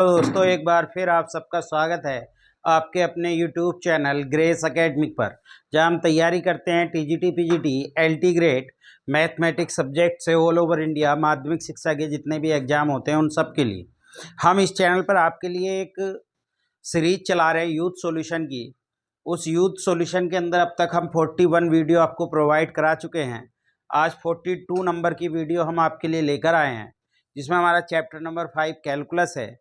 तो दोस्तों एक बार फिर आप सबका स्वागत है आपके अपने YouTube चैनल ग्रेस एकेडमिक पर, जहां हम तैयारी करते हैं TGT, PGT, LT grade mathematics subject से ऑल ओवर इंडिया माध्यमिक शिक्षा के जितने भी एग्जाम होते हैं उन सब के लिए हम इस चैनल पर आपके लिए एक सीरीज चला रहे हैं यूथ सॉल्यूशन की। उस यूथ सॉल्यूशन के अंदर अब तक हम 41 वीडियो आपको प्रोवाइड करा चुके हैं। आज 42 नंबर की वीडियो हम आपके लिए लेकर आए हैं, जिसमें हमारा चैप्टर नंबर 5 कैलकुलस है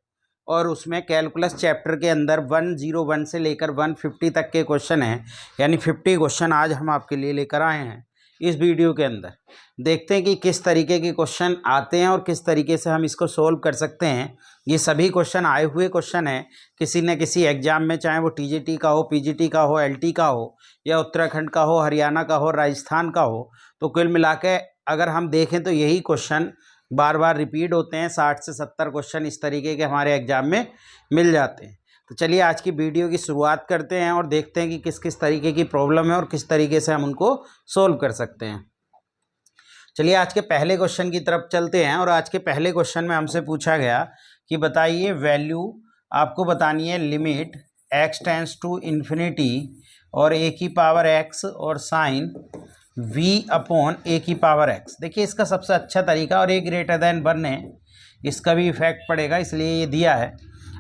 और उसमें कैलकुलस चैप्टर के अंदर 101 से लेकर 150 तक के क्वेश्चन हैं, यानी 50 क्वेश्चन आज हम आपके लिए लेकर आए हैं। इस वीडियो के अंदर देखते हैं कि किस तरीके के क्वेश्चन आते हैं और किस तरीके से हम इसको सोल्व कर सकते हैं। ये सभी क्वेश्चन आए हुए क्वेश्चन हैं किसी न किसी एग्जाम में, चाहे वो टीजीटी का हो, पीजीटी का हो, एलटी का हो, या उत्तराखंड का हो, हरियाणा का हो, राजस्थान का हो। तो कुल मिला के अगर हम देखें तो यही क्वेश्चन बार बार रिपीट होते हैं। 60 से 70 क्वेश्चन इस तरीके के हमारे एग्जाम में मिल जाते हैं। तो चलिए आज की वीडियो की शुरुआत करते हैं और देखते हैं कि किस किस तरीके की प्रॉब्लम है और किस तरीके से हम उनको सोल्व कर सकते हैं। चलिए आज के पहले क्वेश्चन की तरफ चलते हैं। और आज के पहले क्वेश्चन में हमसे पूछा गया कि बताइए वैल्यू आपको बतानी है limit x tends to infinity और a की पावर x और साइन v अपॉन a की पावर x। देखिए इसका सबसे अच्छा तरीका, और a ग्रेटर देन 1 है, इसका भी इफेक्ट पड़ेगा इसलिए ये दिया है।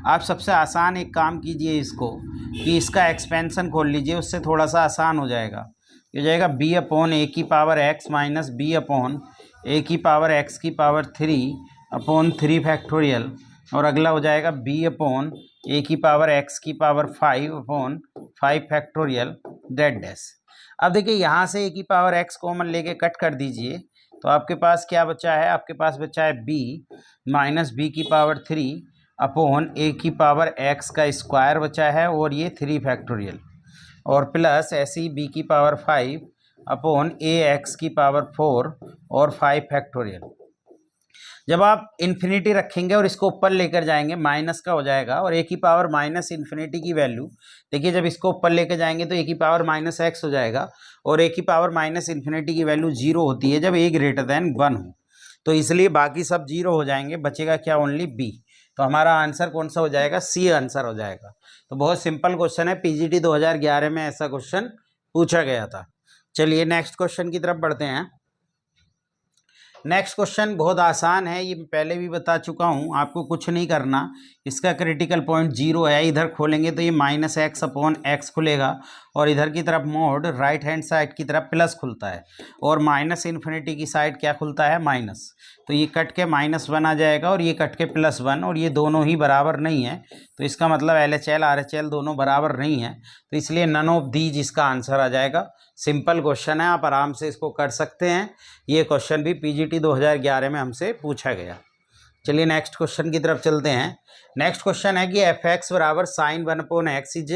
आप सबसे आसान एक काम कीजिए इसको कि इसका एक्सपेंशन खोल लीजिए, उससे थोड़ा सा आसान हो जाएगा। ये हो जाएगा b अपॉन a की power x minus b upon a की पावर x की पावर 3 अपॉन 3 फैक्टोरियल, और अगला हो जाएगा b अपॉन a की पावर x की power 5 upon 5 factorial dot dash. अब देखिए यहाँ से a की पावर x कॉमन लेके कट कर दीजिए, तो आपके पास क्या बचा है? आपके पास बचा है b माइनस b की पावर 3 अपॉन a की पावर x का स्क्वायर बचा है, और ये 3 फैक्टोरियल, और प्लस ऐसी b की पावर 5 अपॉन ax की पावर 4 और 5 फैक्टोरियल। जब आप इन्फिनिटी रखेंगे और इसको ऊपर लेकर जाएंगे माइनस का हो जाएगा, और a की पावर माइनस इन्फिनिटी की वैल्यू देखिए जब इसको ऊपर लेकर जाएंगे तो a की पावर माइनस एक्स हो जाएगा, और a की पावर माइनस इन्फिनिटी की वैल्यू 0 होती है जब a ग्रेटर देन 1 हो। तो इसलिए बाकी सब 0 हो जाएंगे, बचेगा क्या? Only b। तो हमारा आंसर कौन सा हो जाएगा? सी आंसर हो जाएगा। तो बहुत सिंपल क्वेश्चन है, पीजीटी 2011 में ऐसा क्वेश्चन पूछा गया था। चलिए नेक्स्ट क्वेश्चन की तरफ बढ़ते हैं। नेक्स्ट क्वेश्चन बहुत आसान है, ये पहले भी बता चुका हूँ, आपको कुछ नहीं करना। इसका क्रिटिकल पॉइंट 0 है, इधर खोलेंगे तो ये माइनस एक्स अपॉन एक्स खुलेगा, और इधर की तरफ मोड राइट हैंड साइड की तरफ प्लस खुलता है, और माइनस इन्फिनिटी की साइड क्या खुलता है? माइनस। तो ये कट के -1 आ जाएगा और ये कट के +1, और ये दोनों ही बराबर नहीं है, तो इसका मतलब LHL RHL दोनों बराबर नहीं है, तो इसलिए नन ऑफ दीज इसका आंसर आ जाएगा। सिंपल क्वेश्चन है, आप आराम से इसको कर सकते हैं। ये क्वेश्चन भी पीजीटी 2011 में हमसे पूछा गया। चलिए नेक्स्ट क्वेश्चन की तरफ चलते हैं। नेक्स्ट क्वेश्चन है कि एफ एक्स बराबर sine 1 upon x is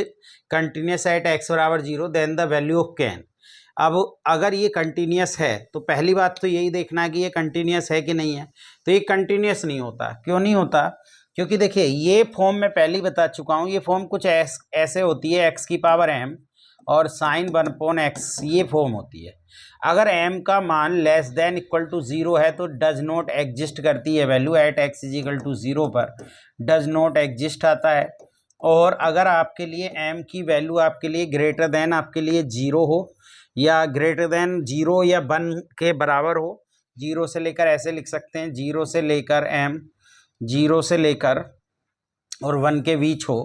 continuous at x बराबर 0 then the value of k. अब अगर ये कंटिन्यूस है तो पहली बात तो यही देखना है कि ये कंटिन्यूस है कि नहीं है। तो ये कंटिन्यूस नहीं होता। क्यों नहीं होता? क्योंकि देखिए ये फॉर्म मैं पहले ही बता चुका हूँ, ये फॉर्म कुछ ऐसे होती है, एक्स की पावर m और साइन 1 अपॉन एक्स, ये फॉर्म होती है। अगर m का मान लेस देन इक्वल टू 0 है तो डज नॉट एग्जिस्ट करती है value, at x is equal to 0 पर डज नॉट एग्जिस्ट आता है। और अगर आपके लिए m की वैल्यू आपके लिए ग्रेटर देन आपके लिए 0 हो, या ग्रेटर देन 0 या 1 के बराबर हो, 0 से लेकर ऐसे लिख सकते हैं, 0 से लेकर m 0 से लेकर और 1 के बीच हो,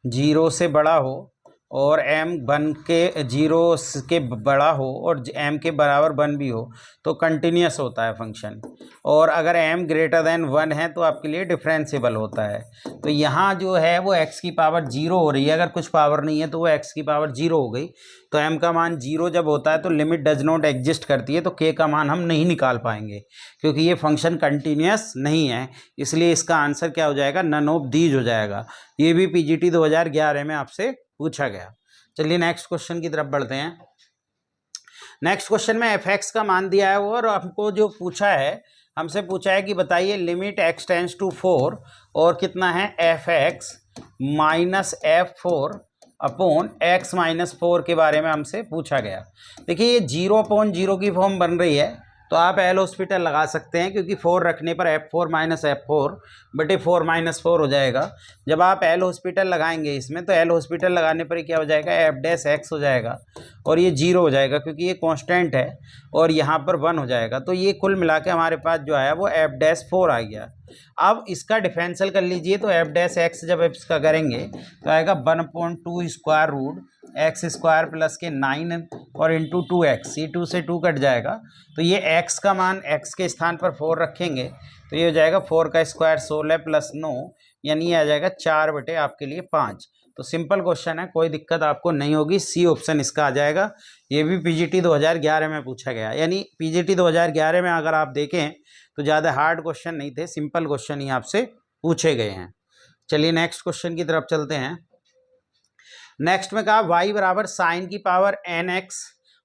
0 से बड़ा हो, और m 1 के 0 के बड़ा हो और m के बराबर 1 भी हो, तो कंटिन्यूस होता है फंक्शन। और अगर m ग्रेटर देन 1 है तो आपके लिए डिफरेंशिएबल होता है। तो यहाँ जो है वो x की पावर 0 हो रही है, अगर कुछ पावर नहीं है तो वो x की पावर 0 हो गई। तो m का मान 0 जब होता है तो लिमिट डज नॉट एग्जिस्ट करती है, तो k का मान हम नहीं निकाल पाएंगे क्योंकि ये फंक्शन कंटिन्यूस नहीं है। इसलिए इसका आंसर क्या हो जाएगा? नन ऑफ दीज हो जाएगा। ये भी पीजीटी 2011 में आपसे पूछा गया। चलिए नेक्स्ट क्वेश्चन की तरफ बढ़ते हैं। नेक्स्ट क्वेश्चन में एफ एक्स का मान दिया है वो, और हमको जो पूछा है, हमसे पूछा है कि बताइए लिमिट x टेंस टू 4 और कितना है f x minus f4 upon x minus 4 के बारे में हमसे पूछा गया। देखिए ये 0 अपॉन 0 की फॉर्म बन रही है, तो आप एल हॉस्पिटल लगा सकते हैं, क्योंकि 4 रखने पर F4 माइनस F4 बटे 4 माइनस 4 हो जाएगा। जब आप एल हॉस्पिटल लगाएंगे इसमें, तो एल हॉस्पिटल लगाने पर क्या हो जाएगा, एफ डैश एक्स हो जाएगा और ये 0 हो जाएगा क्योंकि ये कांस्टेंट है, और यहाँ पर 1 हो जाएगा। तो ये कुल मिला के हमारे पास जो आया वो एफ डैश 4 आ गया। अब इसका डिफरेंशियल कर लीजिए, तो एफ डैश एक्स जब इसका करेंगे तो आएगा 1/2 square root x square plus के 9 और इंटू 2x, ये 2 से 2 कट जाएगा। तो ये x का मान x के स्थान पर 4 रखेंगे तो ये हो जाएगा 4 का स्क्वायर 16 प्लस 9, यानी ये आ जाएगा 4 बटे आपके लिए 5। तो सिंपल क्वेश्चन है, कोई दिक्कत आपको नहीं होगी, सी ऑप्शन इसका आ जाएगा। ये भी पीजीटी 2011 में पूछा गया, यानी पीजीटी 2011 में अगर आप देखें तो ज़्यादा हार्ड क्वेश्चन नहीं थे, सिंपल क्वेश्चन ही आपसे पूछे गए हैं। चलिए नेक्स्ट क्वेश्चन की तरफ चलते हैं। नेक्स्ट में कहा y बराबर साइन की पावर nx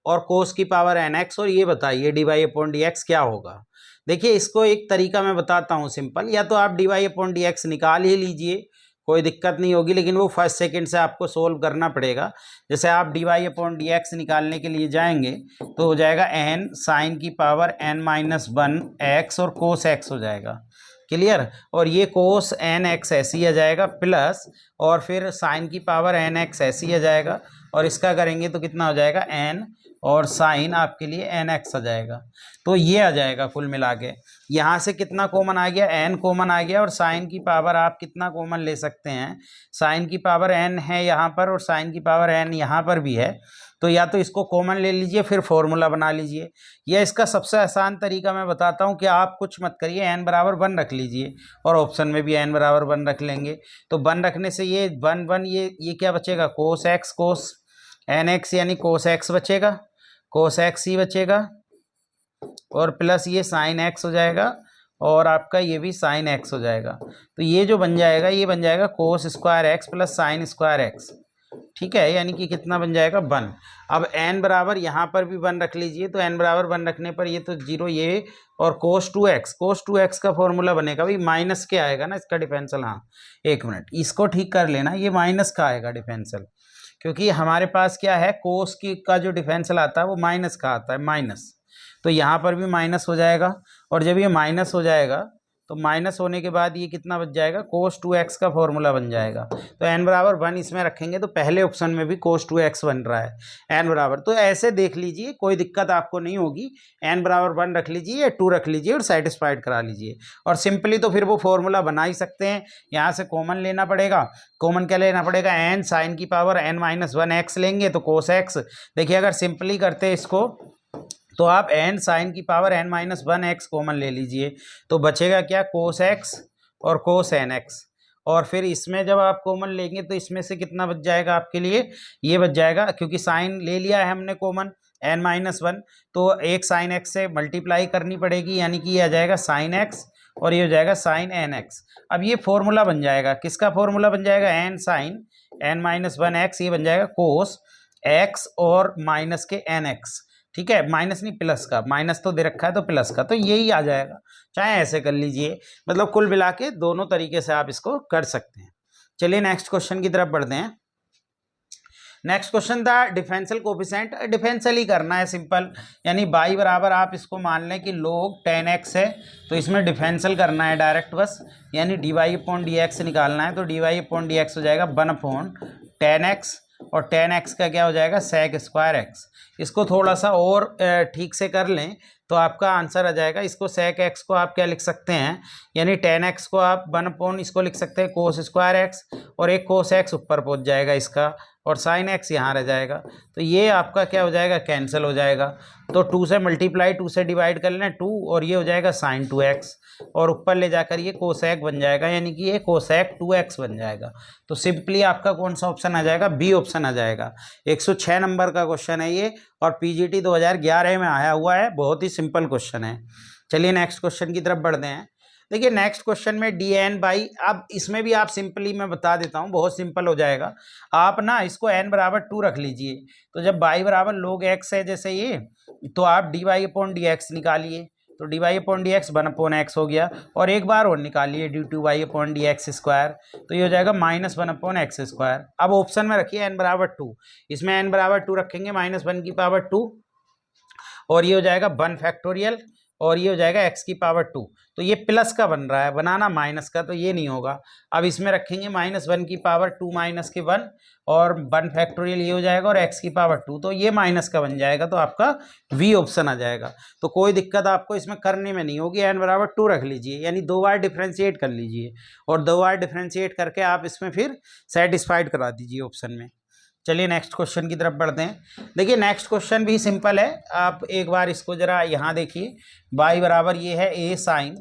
और कोस की पावर nx, और ये बताइए dy/dx क्या होगा। देखिए इसको एक तरीका मैं बताता हूँ सिंपल, या तो आप dy/dx निकाल ही लीजिए, कोई दिक्कत नहीं होगी, लेकिन वो फर्स्ट सेकंड से आपको सोल्व करना पड़ेगा। जैसे आप dy/dx निकालने के लिए जाएंगे तो हो जाएगा n साइन की पावर n-1 x और कोस x हो जाएगा, क्लियर। और ये कोस nx ऐसी आ जाएगा प्लस, और फिर साइन की पावर nx ऐसी आ जाएगा, और इसका करेंगे तो कितना हो जाएगा n और साइन आपके लिए nx आ जाएगा। तो ये आ जाएगा कुल मिला के। यहाँ से कितना कॉमन आ गया, n कॉमन आ गया, और साइन की पावर आप कितना कॉमन ले सकते हैं, साइन की पावर n है यहाँ पर और साइन की पावर n यहाँ पर भी है, तो या तो इसको कॉमन ले लीजिए फिर फॉर्मूला बना लीजिए, या इसका सबसे आसान तरीका मैं बताता हूँ कि आप कुछ मत करिए, n बराबर 1 रख लीजिए, और ऑप्शन में भी n बराबर 1 रख लेंगे। तो 1 रखने से ये 1 ये क्या बचेगा, कोस x कोस nx, यानी कोस x बचेगा, कोस x ही बचेगा, और प्लस ये साइन x हो जाएगा, और आपका ये भी साइन x हो जाएगा। तो ये जो बन जाएगा, ये बन जाएगा cos square x plus sine square x, ठीक है, यानी कि कितना बन जाएगा 1। अब n बराबर यहाँ पर भी 1 रख लीजिए, तो n बराबर 1 रखने पर ये तो 0 ये, और कोस 2x का फॉर्मूला बनेगा भाई, माइनस के आएगा ना इसका डिफरेंशियल। हाँ एक मिनट, इसको ठीक कर लेना, ये माइनस का आएगा डिफरेंशियल, क्योंकि हमारे पास क्या है, कोस की का जो डिफरेंशियल आता है वो माइनस का आता है, माइनस। तो यहाँ पर भी माइनस हो जाएगा, और जब ये माइनस हो जाएगा तो माइनस होने के बाद ये कितना बच जाएगा, कोस 2x का फॉर्मूला बन जाएगा। तो n बराबर 1 इसमें रखेंगे तो पहले ऑप्शन में भी कोस 2x बन रहा है, n बराबर, तो ऐसे देख लीजिए, कोई दिक्कत आपको नहीं होगी। n बराबर 1 रख लीजिए या 2 रख लीजिए और सेटिस्फाइड करा लीजिए, और सिंपली तो फिर वो फॉर्मूला बना ही सकते हैं। यहाँ से कॉमन लेना पड़ेगा, कॉमन क्या लेना पड़ेगा, n साइन की पावर n-1 x लेंगे तो कोस x। देखिए अगर सिंपली करते हैं इसको तो आप n साइन की पावर n-1 x कॉमन ले लीजिए, तो बचेगा क्या, कोस x और कोस nx, और फिर इसमें जब आप कॉमन लेंगे तो इसमें से कितना बच जाएगा आपके लिए, ये बच जाएगा, क्योंकि साइन ले लिया है हमने कॉमन n-1, तो एक साइन x से मल्टीप्लाई करनी पड़ेगी, यानी कि ये आ जाएगा साइन x और ये हो जाएगा साइन nx। अब ये फॉर्मूला बन जाएगा, किसका फॉर्मूला बन जाएगा, n साइन n-1 x, ये बन जाएगा कोस x और माइनस के nx, ठीक है, माइनस नहीं प्लस का, माइनस तो दे रखा है तो प्लस का, तो यही आ जाएगा। चाहे ऐसे कर लीजिए, मतलब कुल मिला के दोनों तरीके से आप इसको कर सकते हैं। चलिए नेक्स्ट क्वेश्चन की तरफ बढ़ते हैं। नेक्स्ट क्वेश्चन था डिफरेंशियल कोफिशिएंट, डिफरेंशियल ही करना है सिंपल, यानी y बराबर आप इसको मान लें कि log 10x है, तो इसमें डिफरेंशियल करना है डायरेक्ट बस, यानी dy/dx निकालना है, तो dy/dx हो जाएगा 1/10x, और 10x का क्या हो जाएगा, सेक स्क्वायर x। इसको थोड़ा सा और ठीक से कर लें तो आपका आंसर आ जाएगा। इसको सेक x को आप क्या लिख सकते हैं, यानी 10x को आप 1 इसको लिख सकते हैं कोस स्क्वायर x, और एक कोस x ऊपर पहुंच जाएगा इसका, और साइन x यहाँ रह जाएगा। तो ये आपका क्या हो जाएगा, कैंसिल हो जाएगा। तो 2 से मल्टीप्लाई 2 से डिवाइड कर लें 2, और ये हो जाएगा साइन 2x, और ऊपर ले जाकर ये कोसेक बन जाएगा, यानी कि ये कोसेक 2x बन जाएगा। तो सिंपली आपका कौन सा ऑप्शन आ जाएगा, बी ऑप्शन आ जाएगा। 106 नंबर का क्वेश्चन है ये, और पीजीटी 2011 में आया हुआ है, बहुत ही सिंपल क्वेश्चन है। चलिए नेक्स्ट क्वेश्चन की तरफ बढ़ते हैं। देखिए नेक्स्ट क्वेश्चन में dn/, अब इसमें भी आप सिंपली मैं बता देता हूँ, बहुत सिंपल हो जाएगा। आप ना इसको n बराबर 2 रख लीजिए, तो जब y बराबर log x है जैसे ये, तो आप dy/dx निकालिए, तो dy/dx 1/x हो गया, और एक बार और निकालिए dy/dx स्क्वायर, तो ये हो जाएगा -1/x स्क्वायर। अब ऑप्शन में रखिए n बराबर 2, इसमें n बराबर 2 रखेंगे -1 की पावर 2, और ये हो जाएगा 1 फैक्टोरियल, और ये हो जाएगा x की पावर 2। तो ये प्लस का बन रहा है, बनाना माइनस का, तो ये नहीं होगा। अब इसमें रखेंगे -1 की पावर 2 माइनस के 1 और 1 फैक्टोरियल ये हो जाएगा और x की पावर 2, तो ये माइनस का बन जाएगा, तो आपका v ऑप्शन आ जाएगा। तो कोई दिक्कत आपको इसमें करने में नहीं होगी, n बराबर 2 रख लीजिए, यानी 2 बार डिफ्रेंशिएट कर लीजिए और 2 बार डिफ्रेंशिएट करके आप इसमें फिर सेटिस्फाइड करा दीजिए ऑप्शन में। चलिए नेक्स्ट क्वेश्चन की तरफ बढ़ते हैं। देखिए नेक्स्ट क्वेश्चन भी सिंपल है, आप एक बार इसको जरा यहाँ देखिए। y बराबर ये है a साइन,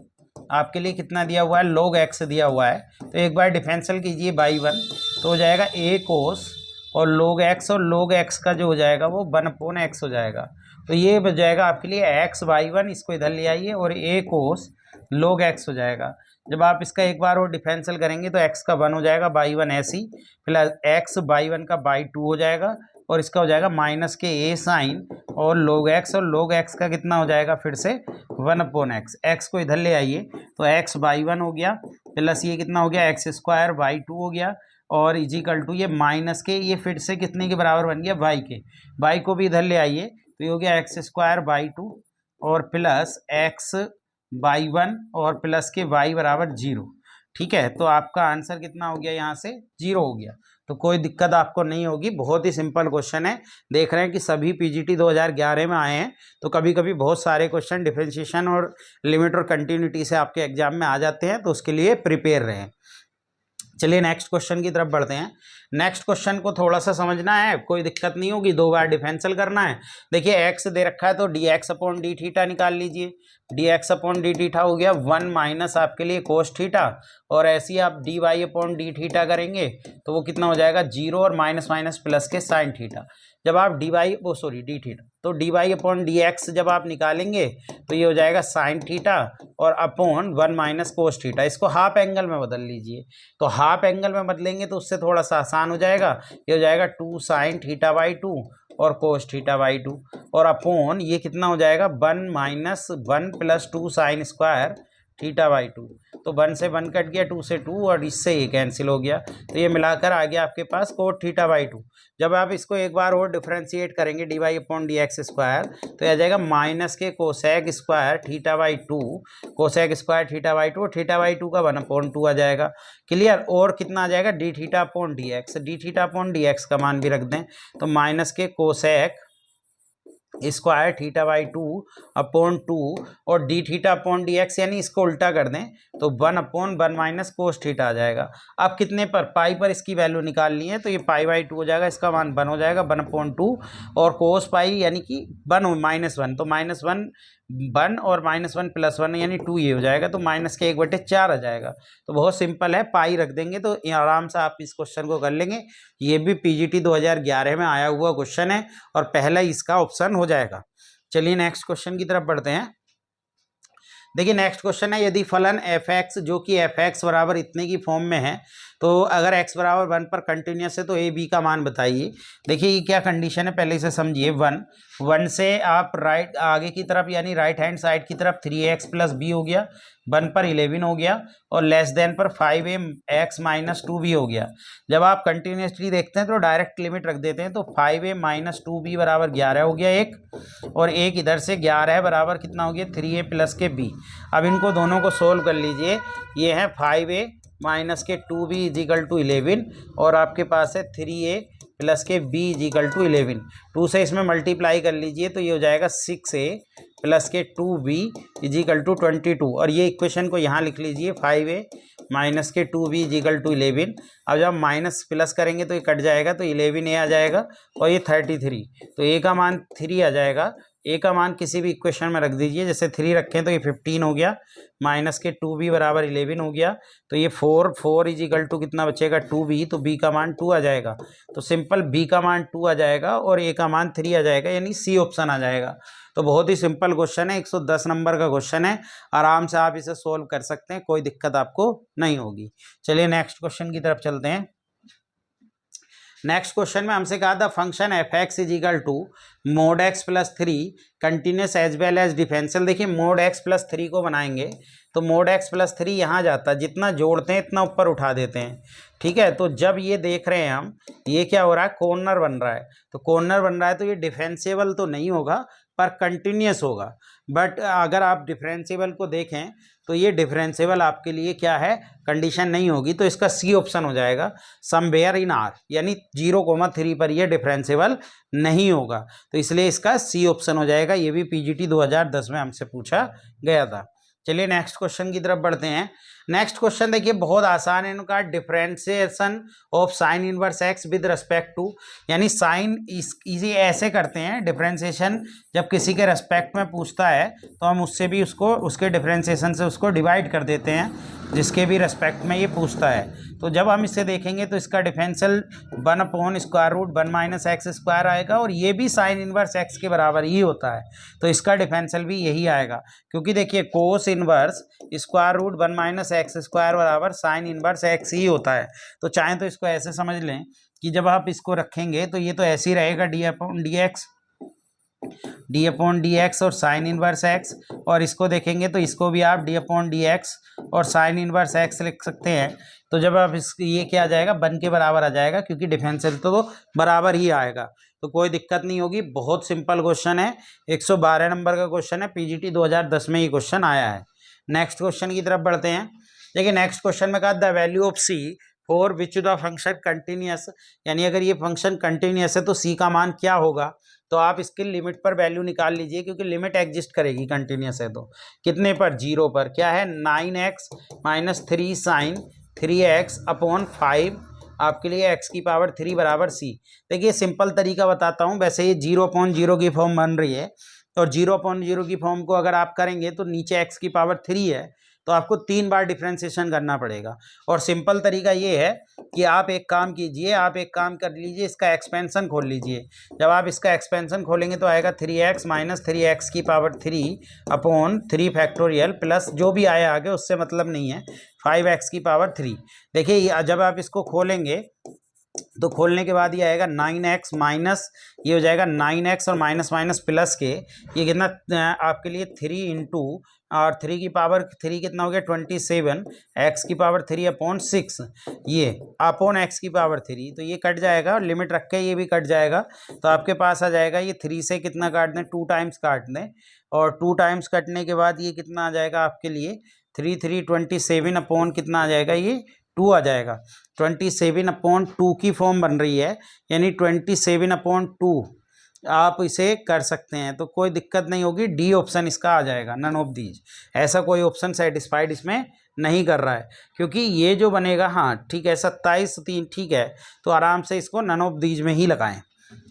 आपके लिए कितना दिया हुआ है, log x दिया हुआ है। तो एक बार डिफरेंशियल कीजिए y1, तो हो जाएगा a कोस और log x, और log x का जो हो जाएगा वो 1/x हो जाएगा। तो ये बच जाएगा आपके लिए x y1, इसको इधर ले आइए, और a कोस log x हो जाएगा। जब आप इसका एक बार और डिफरेंशियल करेंगे तो x का 1 हो जाएगा, y1 ऐसी प्लस x y1 का y2 हो जाएगा, और इसका हो जाएगा माइनस के a साइन और log x, और log x का कितना हो जाएगा फिर से 1/x। x को इधर ले आइए, तो x y1 हो गया प्लस ये कितना हो गया x स्क्वायर y2 हो गया, और इजिकल टू ये माइनस के ये फिर से कितने के बराबर बन गया, y के। y को भी इधर ले आइए, तो ये हो गया x स्क्वायर y2 और प्लस x y1 और प्लस के y बराबर 0। ठीक है, तो आपका आंसर कितना हो गया, यहाँ से 0 हो गया। तो कोई दिक्कत आपको नहीं होगी, बहुत ही सिंपल क्वेश्चन है। देख रहे हैं कि सभी पीजीटी 2011 में आए हैं, तो कभी कभी बहुत सारे क्वेश्चन डिफरेंशिएशन और लिमिट और कंटिन्यूटी से आपके एग्जाम में आ जाते हैं, तो उसके लिए प्रिपेयर रहें। चलिए नेक्स्ट क्वेश्चन की तरफ बढ़ते हैं। नेक्स्ट क्वेश्चन को थोड़ा सा समझना है, कोई दिक्कत नहीं होगी, 2 बार डिफरेंशियल करना है। देखिए x दे रखा है तो dx अपॉन डी थीटा निकाल लीजिए। dx अपॉन डी थीटा हो गया 1 माइनस आपके लिए कोस थीटा, और ऐसे ही आप dy अपॉन डी थीटा करेंगे तो वो कितना हो जाएगा 0 और माइनस माइनस प्लस के साइन थीटा। जब आप डी थीटा, तो डी अपॉन डी एक्स जब आप निकालेंगे तो ये हो जाएगा साइन थीटा और अपॉन 1 माइनस कोस थीटा। इसको हाफ एंगल में बदल लीजिए, तो हाफ एंगल में बदलेंगे तो उससे थोड़ा सा आसान हो जाएगा। ये हो जाएगा 2 साइन थीटा बाई 2 और कोस थीटा बाई 2, और अपॉन ये कितना हो जाएगा 1 minus 1 plus 2 sign square theta by 2। तो 1 से 1 कट गया, 2 से 2, और इससे ये कैंसिल हो गया, तो ये मिलाकर आ गया आपके पास कोट थीटा बाई 2। जब आप इसको एक बार और डिफ्रेंशिएट करेंगे d y upon d x square, तो आ जाएगा माइनस के cosec square theta by 2, cosec square theta by 2, theta by 2 का 1/2 आ जाएगा। क्लियर। और कितना आ जाएगा D theta upon d x, D theta upon d x का मान भी रख दें, तो माइनस के cosec square theta by 2 upon 2 और D theta upon d x, यानी इसको उल्टा कर दें तो 1/1 माइनस कोस थीटा आ जाएगा। अब कितने पर, पाई पर इसकी वैल्यू निकालनी है, तो ये पाई बाई 2 हो जाएगा, इसका मान 1 हो जाएगा 1/2, और कोस पाई यानी कि 1 तो -1 1 और -1 प्लस 1 यानी 2 ये हो जाएगा, तो माइनस के 1/4 आ जाएगा। तो बहुत सिंपल है, पाई रख देंगे तो आराम से आप इस क्वेश्चन को कर लेंगे। ये भी पीजीटी 2011 में आया हुआ क्वेश्चन है और पहला इसका ऑप्शन हो जाएगा। चलिए नेक्स्ट क्वेश्चन की तरफ बढ़ते हैं। देखिए नेक्स्ट क्वेश्चन है, यदि फलन एफ एक्स जो कि एफ एक्स बराबर इतने की फॉर्म में है, तो अगर x बराबर 1 पर कंटिन्यूस है तो a b का मान बताइए। देखिए ये क्या कंडीशन है, पहले इसे समझिए। 1 से आप राइट आगे की तरफ यानी राइट हैंड साइड की तरफ 3x प्लस बी हो गया, 1 पर 11 हो गया, और लेस देन पर 5a x माइनस 2b हो गया। जब आप कंटिन्यूसली देखते हैं तो डायरेक्ट लिमिट रख देते हैं, तो 5a माइनस 2b बराबर 11 हो गया एक, और एक इधर से 11 बराबर कितना हो गया 3a प्लस के b। अब इनको दोनों को सोल्व कर लीजिए। ये है 5a माइनस के 2b इजिकल टू 11, और आपके पास है 3a प्लस के b इजिकल टू 11। 2 से इसमें मल्टीप्लाई कर लीजिए तो ये हो जाएगा 6a प्लस के 2b इजिकल टू 22, और ये इक्वेशन को यहाँ लिख लीजिए 5a माइनस के 2b इजिकल टू 11। अब जब माइनस प्लस करेंगे तो ये कट जाएगा, तो 11a आ जाएगा, और ये 33, तो a का मान 3 आ जाएगा। a का मान किसी भी इक्वेशन में रख दीजिए, जैसे 3 रखें तो ये 15 हो गया, माइनस के 2b बराबर 11 हो गया, तो ये 4 इजिकल टू कितना बचेगा 2b, तो b का मान 2 आ जाएगा। तो सिंपल b का मान 2 आ जाएगा और a का मान 3 आ जाएगा, यानी c ऑप्शन आ जाएगा। तो बहुत ही सिंपल क्वेश्चन है, 110 नंबर का क्वेश्चन है, आराम से आप इसे सोल्व कर सकते हैं, कोई दिक्कत आपको नहीं होगी। चलिए नेक्स्ट क्वेश्चन की तरफ चलते हैं। नेक्स्ट क्वेश्चन में हमसे कहा था function f x is equal to mod x plus 3 continuous as well as differential. देखिए मोड एक्स प्लस 3 को बनाएंगे तो मोड एक्स प्लस 3 यहाँ जाता है, जितना जोड़ते हैं इतना ऊपर उठा देते हैं। ठीक है, तो जब ये देख रहे हैं हम, ये क्या हो रहा है, कॉर्नर बन रहा है, तो कॉर्नर बन रहा है तो ये डिफेंसेबल तो नहीं होगा, पर कंटिन्यूस होगा। बट अगर आप डिफरेंशिएबल को देखें तो ये डिफरेंशिएबल आपके लिए क्या है, कंडीशन नहीं होगी, तो इसका सी ऑप्शन हो जाएगा, समवेयर इन आर, यानी 0,3 पर ये डिफरेंशिएबल नहीं होगा, तो इसलिए इसका सी ऑप्शन हो जाएगा। ये भी पीजीटी 2010 में हमसे पूछा गया था। चलिए नेक्स्ट क्वेश्चन की तरफ बढ़ते हैं। नेक्स्ट क्वेश्चन देखिए बहुत आसान है, इनका differentiation of sine inverse x with respect to, यानी साइन इसी ऐसे करते हैं डिफरेंशिएशन, जब किसी के रेस्पेक्ट में पूछता है तो हम उससे भी उसको उसके डिफरेंशिएशन से उसको डिवाइड कर देते हैं जिसके भी रेस्पेक्ट में ये पूछता है। तो जब हम इसे देखेंगे तो इसका डिफरेंशियल 1/√1 माइनस एक्स स्क्वायर आएगा, और ये भी साइन इनवर्स एक्स के बराबर ही होता है, तो इसका डिफरेंशियल भी यही आएगा, क्योंकि देखिए cos inverse √1 minus x square बराबर साइन इनवर्स एक्स ही होता है। तो चाहें तो इसको ऐसे समझ लें कि जब आप इसको रखेंगे तो ये तो ऐसे ही रहेगा d/dx और साइन इनवर्स एक्स, और इसको देखेंगे तो इसको भी आप d/dx और साइन इनवर्स एक्स लिख सकते हैं। तो जब आप ये क्या आ जाएगा, 1 के बराबर आ जाएगा, क्योंकि डिफरेंशियल तो बराबर ही आएगा, तो कोई दिक्कत नहीं होगी। बहुत सिंपल क्वेश्चन है, 112 नंबर का क्वेश्चन है, पीजीटी 2010 में ये क्वेश्चन आया है। नेक्स्ट क्वेश्चन की तरफ बढ़ते हैं। देखिए नेक्स्ट क्वेश्चन में कहा the value of c for which the function continuous, यानी अगर ये फंक्शन कंटिन्यूअस है तो सी का मान क्या होगा, तो आप इसके लिमिट पर वैल्यू निकाल लीजिए, क्योंकि लिमिट एग्जिस्ट करेगी कंटिन्यूअस है तो। कितने पर, 0 पर। क्या है, 9x minus 3 sign 3x upon 5, आपके लिए x की पावर 3 बराबर c। देखिए सिंपल तरीका बताता हूँ, वैसे ये 0/0 की फॉर्म बन रही है, और 0/0 की फॉर्म को अगर आप करेंगे तो नीचे x की पावर 3 है, तो आपको 3 बार डिफ्रेंसिएशन करना पड़ेगा। और सिंपल तरीका ये है कि आप एक काम कीजिए, आप एक काम कर लीजिए, इसका एक्सपेंशन खोल लीजिए। जब आप इसका एक्सपेंशन खोलेंगे तो आएगा 3x माइनस 3x की पावर 3 अपॉन 3 फैक्टोरियल प्लस जो भी आया आगे उससे मतलब नहीं है, 5x की पावर 3। देखिए जब आप इसको खोलेंगे तो खोलने के बाद ये आएगा 9x माइनस, ये हो जाएगा 9x और माइनस माइनस प्लस के, ये कितना आपके लिए 3 इंटू और 3 की पावर 3 कितना हो गया 27, x की पावर 3 अपॉन 6, ये अपॉन x की पावर 3, तो ये कट जाएगा और लिमिट रख के ये भी कट जाएगा, तो आपके पास आ जाएगा ये 3 से कितना काट दें, 2 टाइम्स काट दें, और 2 टाइम्स कटने के बाद ये कितना आ जाएगा आपके लिए 27 अपॉन कितना आ जाएगा, ये 2 आ जाएगा। 27/2 की फॉर्म बन रही है, यानी 27/2 आप इसे कर सकते हैं, तो कोई दिक्कत नहीं होगी। डी ऑप्शन इसका आ जाएगा, नन ऑफ दीज। ऐसा कोई ऑप्शन सेटिस्फाइड इसमें नहीं कर रहा है, क्योंकि ये जो बनेगा, हाँ ठीक है 27/3 ठीक है, तो आराम से इसको नन ऑफ दीज में ही लगाएं।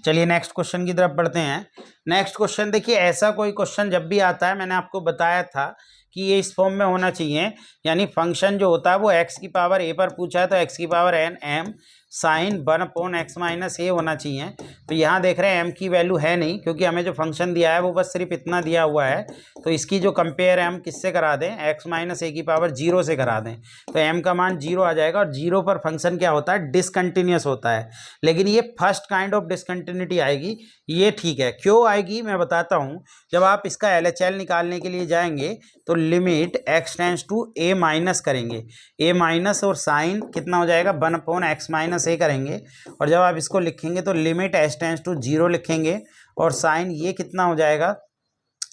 चलिए नेक्स्ट क्वेश्चन की तरफ बढ़ते हैं। नेक्स्ट क्वेश्चन देखिए, ऐसा कोई क्वेश्चन जब भी आता है, मैंने आपको बताया था कि ये इस फॉर्म में होना चाहिए, यानी फंक्शन जो होता है वो x की पावर a पर पूछा है तो x की power n m sine 1/x minus a होना चाहिए। तो यहाँ देख रहे हैं m की वैल्यू है नहीं, क्योंकि हमें जो फंक्शन दिया है वो बस सिर्फ इतना दिया हुआ है, तो इसकी जो कंपेयर है हम किससे करा दें, x माइनस a की पावर 0 से करा दें, तो m का मान 0 आ जाएगा। और 0 पर फंक्शन क्या होता है, डिसकंटिन्यूस होता है, लेकिन ये फर्स्ट काइंड ऑफ डिसकंटिन्यूटी आएगी, ये ठीक है। क्यों आएगी मैं बताता हूँ। जब आप इसका LHL निकालने के लिए जाएंगे तो limit x tends to a minus करेंगे, a माइनस और साइन कितना हो जाएगा 1/x माइनस a करेंगे, और जब आप इसको लिखेंगे तो लिमिट h टेंड्स टू 0 लिखेंगे, और साइन ये कितना हो जाएगा,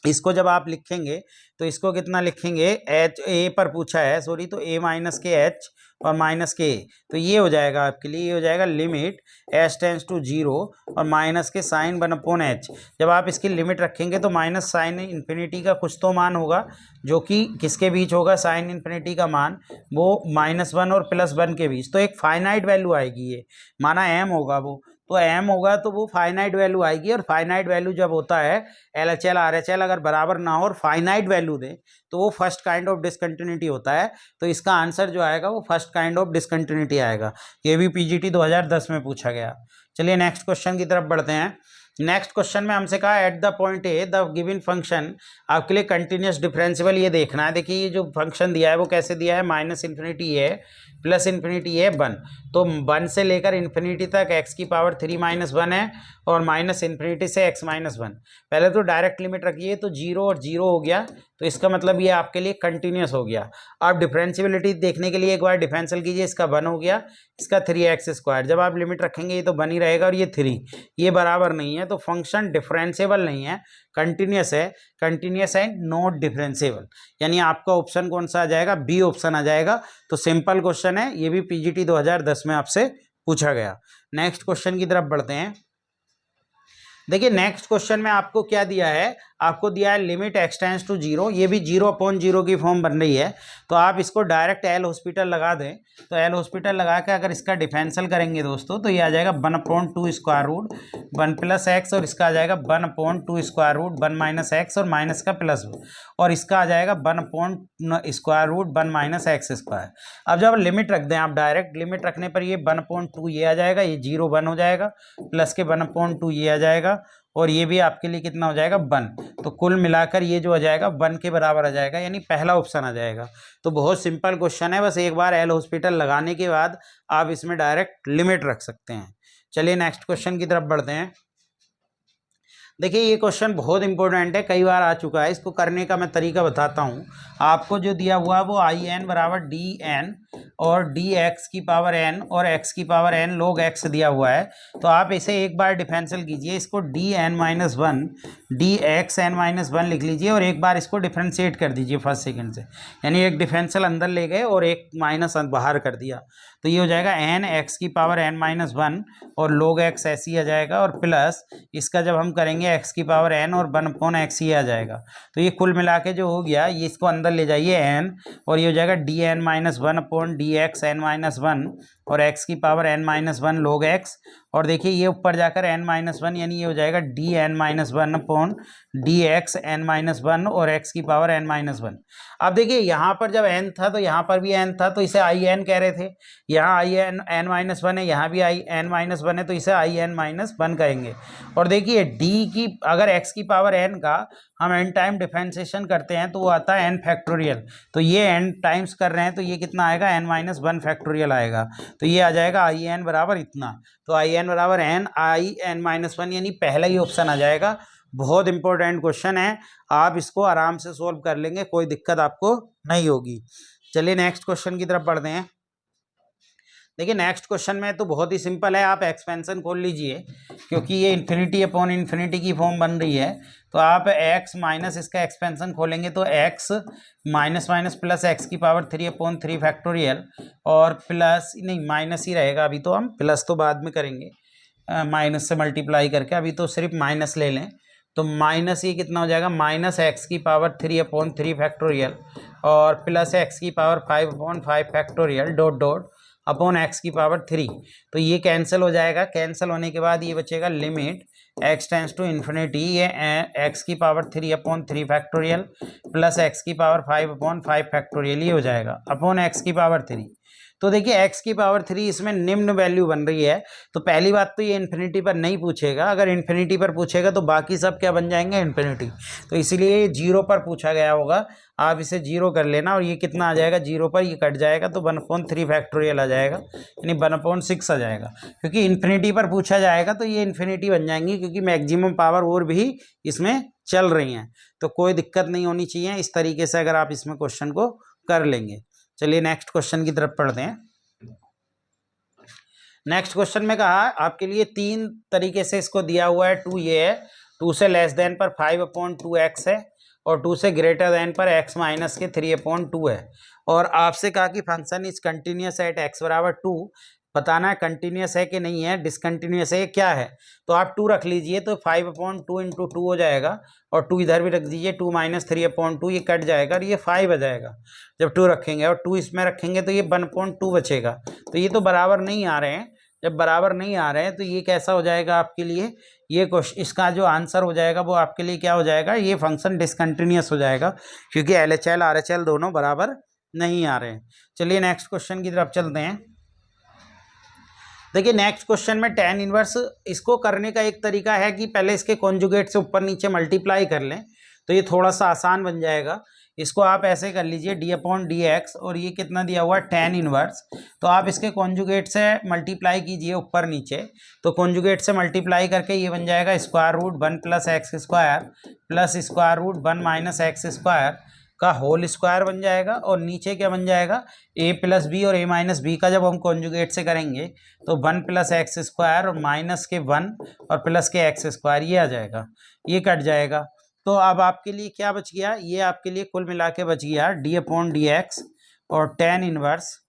इसको जब आप लिखेंगे तो इसको कितना लिखेंगे, एच ए पर पूछा है सॉरी, तो a माइनस के h और माइनस के, तो ये हो जाएगा आपके लिए, ये हो जाएगा लिमिट h टेंड्स टू 0 और माइनस के साइन 1/h। जब आप इसकी लिमिट रखेंगे तो माइनस साइन इन्फिनिटी का कुछ तो मान होगा, जो कि किसके बीच होगा, साइन इन्फिनिटी का मान वो -1 और +1 के बीच, तो एक फाइनाइट वैल्यू आएगी, ये माना m होगा वो, तो m होगा तो वो फाइनाइट वैल्यू आएगी। और फाइनाइट वैल्यू जब होता है LHL RHL अगर बराबर ना हो और फाइनाइट वैल्यू दे तो वो फर्स्ट काइंड ऑफ डिसकंटिन्यूटी होता है, तो इसका आंसर जो आएगा वो फर्स्ट काइंड ऑफ डिसकंटिन्यूटी आएगा। ये भी पीजीटी 2010 में पूछा गया। चलिए नेक्स्ट क्वेश्चन की तरफ बढ़ते हैं। नेक्स्ट क्वेश्चन में हमसे कहा at the point A the given function, आपके लिए कंटिन्यूस डिफरेंशिएबल ये देखना है। देखिए ये जो फंक्शन दिया है वो कैसे दिया है, -∞ है +∞ है 1, तो 1 से लेकर इन्फिनिटी तक x की पावर 3 - 1 है, और -∞ से x - 1। पहले तो डायरेक्ट लिमिट रखिए, तो 0 और 0 हो गया, तो इसका मतलब ये आपके लिए कंटिन्यूस हो गया। आप डिफरेंशियबिलिटी देखने के लिए एक बार डिफरेंशियल कीजिए, इसका 1 हो गया, इसका 3x²। जब आप लिमिट रखेंगे ये तो 1 ही रहेगा और ये 3, ये बराबर नहीं है, तो फंक्शन डिफरेंशिएबल नहीं है, कंटिन्यूस है। कंटिन्यूस एंड नॉट डिफरेंशिएबल, यानी आपका ऑप्शन कौन सा आ जाएगा? बी ऑप्शन आ जाएगा। तो सिंपल क्वेश्चन है, ये भी पीजीटी 2010 में आपसे पूछा गया। नेक्स्ट क्वेश्चन की तरफ बढ़ते हैं। देखिए नेक्स्ट क्वेश्चन में आपको क्या दिया है, आपको दिया है लिमिट x टेंड्स टू 0, ये भी 0/0 की फॉर्म बन रही है। तो आप इसको डायरेक्ट एल हॉस्पिटल लगा दें, तो एल हॉस्पिटल लगा के अगर इसका डिफरेंशियल करेंगे दोस्तों, तो ये आ जाएगा 1/2 स्क्वायर रूट 1 + x, और इसका आ जाएगा 1/2 स्क्वायर रूट 1 - x और माइनस का प्लस, और इसका आ जाएगा 1 स्क्वायर रूट 1 - x²। अब जब लिमिट रख दें, आप डायरेक्ट लिमिट रखने पर ये 1/2 ये आ जाएगा, ये 0 1 हो जाएगा, प्लस के 1/2 ये आ जाएगा, और ये भी आपके लिए कितना हो जाएगा? 1। तो कुल मिलाकर ये जो आ जाएगा 1 के बराबर आ जाएगा, यानी पहला ऑप्शन आ जाएगा। तो बहुत सिंपल क्वेश्चन है, बस एक बार एल हॉस्पिटल लगाने के बाद आप इसमें डायरेक्ट लिमिट रख सकते हैं। चलिए नेक्स्ट क्वेश्चन की तरफ बढ़ते हैं। देखिए ये क्वेश्चन बहुत इंपॉर्टेंट है, कई बार आ चुका है। इसको करने का मैं तरीका बताता हूँ। आपको जो दिया हुआ है वो in बराबर dn और dx⁴n और x⁴n log x दिया हुआ है। तो आप इसे एक बार डिफरेंशियल कीजिए, इसको dn-1 dxn-1 लिख लीजिए, और एक बार इसको डिफरेंशिएट कर दीजिए फर्स्ट सेकंड से, यानी एक डिफरेंशियल अंदर ले गए और एक माइनस बाहर कर दिया। तो ये हो जाएगा n x⁴n-1 और log x ऐसे ही आ जाएगा, और प्लस इसका जब हम करेंगे x⁴n और 1/x ही आ जाएगा। तो ये कुल मिला के जो हो गया, ये इसको अंदर ले जाइए n, और ये हो जाएगा dn-1/dxn-1 और x⁴n-1 log x, और देखिए ये ऊपर जाकर n-1, यानी ये हो जाएगा dn-1/dxn-1 और x⁴n-1। अब देखिए यहाँ पर जब n था तो यहाँ पर भी n था, तो इसे in कह रहे थे। यहाँ in-1 है, यहाँ भी in-1 है, तो इसे in-1 कहेंगे। और देखिए d की अगर x⁴n का हम n टाइम डिफरेंशिएशन करते हैं तो वो आता है n फैक्टोरियल। तो ये n टाइम्स कर रहे हैं, तो ये कितना आएगा? n-1 फैक्टोरियल आएगा। तो ये आ जाएगा in बराबर इतना। तो in बराबर n in-1, यानी पहला ही ऑप्शन आ जाएगा। बहुत इंपॉर्टेंट क्वेश्चन है, आप इसको आराम से सोल्व कर लेंगे, कोई दिक्कत आपको नहीं होगी। चलिए नेक्स्ट क्वेश्चन की तरफ बढ़ते हैं। देखिए नेक्स्ट क्वेश्चन में तो बहुत ही सिंपल है, आप एक्सपेंशन खोल लीजिए, क्योंकि ये ∞/∞ की फॉर्म बन रही है। तो आप x माइनस इसका एक्सपेंशन खोलेंगे तो x minus minus plus x⁴3/3 factorial, और प्लस नहीं माइनस ही रहेगा, अभी तो हम प्लस तो बाद में करेंगे माइनस से मल्टीप्लाई करके, अभी तो सिर्फ माइनस ले लें। तो माइनस ये कितना हो जाएगा? माइनस x⁴3/3 फैक्टोरियल और plus x⁵5/5 factorial dot dot upon x⁴3। तो ये कैंसिल हो जाएगा। कैंसिल होने के बाद ये बचेगा limit x tends to infinity, ये x⁴3/3 factorial plus x⁵5/5 factorial, ये हो जाएगा अपॉन x⁴3। तो देखिए x⁴3 इसमें निम्न वैल्यू बन रही है, तो पहली बात तो ये इन्फिनिटी पर नहीं पूछेगा। अगर इन्फिनिटी पर पूछेगा तो बाकी सब क्या बन जाएंगे? इन्फिनिटी। तो इसलिए ये 0 पर पूछा गया होगा, आप इसे 0 कर लेना, और ये कितना आ जाएगा? 0 पर ये कट जाएगा तो 1/3 फैक्टोरियल आ जाएगा, यानी 1/6 आ जाएगा। क्योंकि इन्फिनिटी पर पूछा जाएगा तो ये इन्फिनिटी बन जाएंगी, क्योंकि मैक्सिमम पावर और भी इसमें चल रही हैं, तो कोई दिक्कत नहीं होनी चाहिए। इस तरीके से अगर आप इसमें क्वेश्चन को कर लेंगे। चलिए नेक्स्ट क्वेश्चन की तरफ पढ़ते हैं। नेक्स्ट क्वेश्चन में कहा आपके लिए 3 तरीके से इसको दिया हुआ है। 2 ये है, 2 से लेस देन पर 5/2x है, और 2 से ग्रेटर देन पर x माइनस के 3/2 है, और आपसे कहा कि function is continuous eight x बराबर 2। बताना है कंटिन्यूस है कि नहीं है, डिसकंटिन्यूस है, क्या है। तो आप 2 रख लीजिए, तो 5/2 × 2 हो जाएगा, और 2 इधर भी रख दीजिए, 2 - 3/2 ये कट जाएगा, और ये 5 आ जाएगा जब 2 रखेंगे, और 2 इसमें रखेंगे तो ये 1/2 बचेगा। तो ये तो बराबर नहीं आ रहे हैं। जब बराबर नहीं आ रहे हैं तो ये कैसा हो जाएगा आपके लिए? ये क्वेश्चन, इसका जो आंसर हो जाएगा वो आपके लिए क्या हो जाएगा? ये फंक्शन डिसकंटिन्यूस हो जाएगा, क्योंकि LHL RHL दोनों बराबर नहीं आ रहे हैं। चलिए नेक्स्ट क्वेश्चन की तरफ चलते हैं। देखिए नेक्स्ट क्वेश्चन में tan इनवर्स, इसको करने का एक तरीका है कि पहले इसके कॉन्जुगेट से ऊपर नीचे मल्टीप्लाई कर लें, तो ये थोड़ा सा आसान बन जाएगा। इसको आप ऐसे कर लीजिए d/dx, और ये कितना दिया हुआ है tan इनवर्स, तो आप इसके कॉन्जुगेट से मल्टीप्लाई कीजिए ऊपर नीचे, तो कॉन्जुगेट से मल्टीप्लाई करके ये बन जाएगा square root 1 plus x square plus square root 1 minus x square का होल स्क्वायर बन जाएगा, और नीचे क्या बन जाएगा a प्लस बी और a माइनस बी का जब हम कॉन्जुगेट से करेंगे तो 1 प्लस एक्स स्क्वायर और माइनस के 1 और प्लस के एक्स स्क्वायर, ये आ जाएगा, ये कट जाएगा। तो अब आपके लिए क्या बच गया, ये आपके लिए कुल मिला के बच गया d/dx और tan इनवर्स,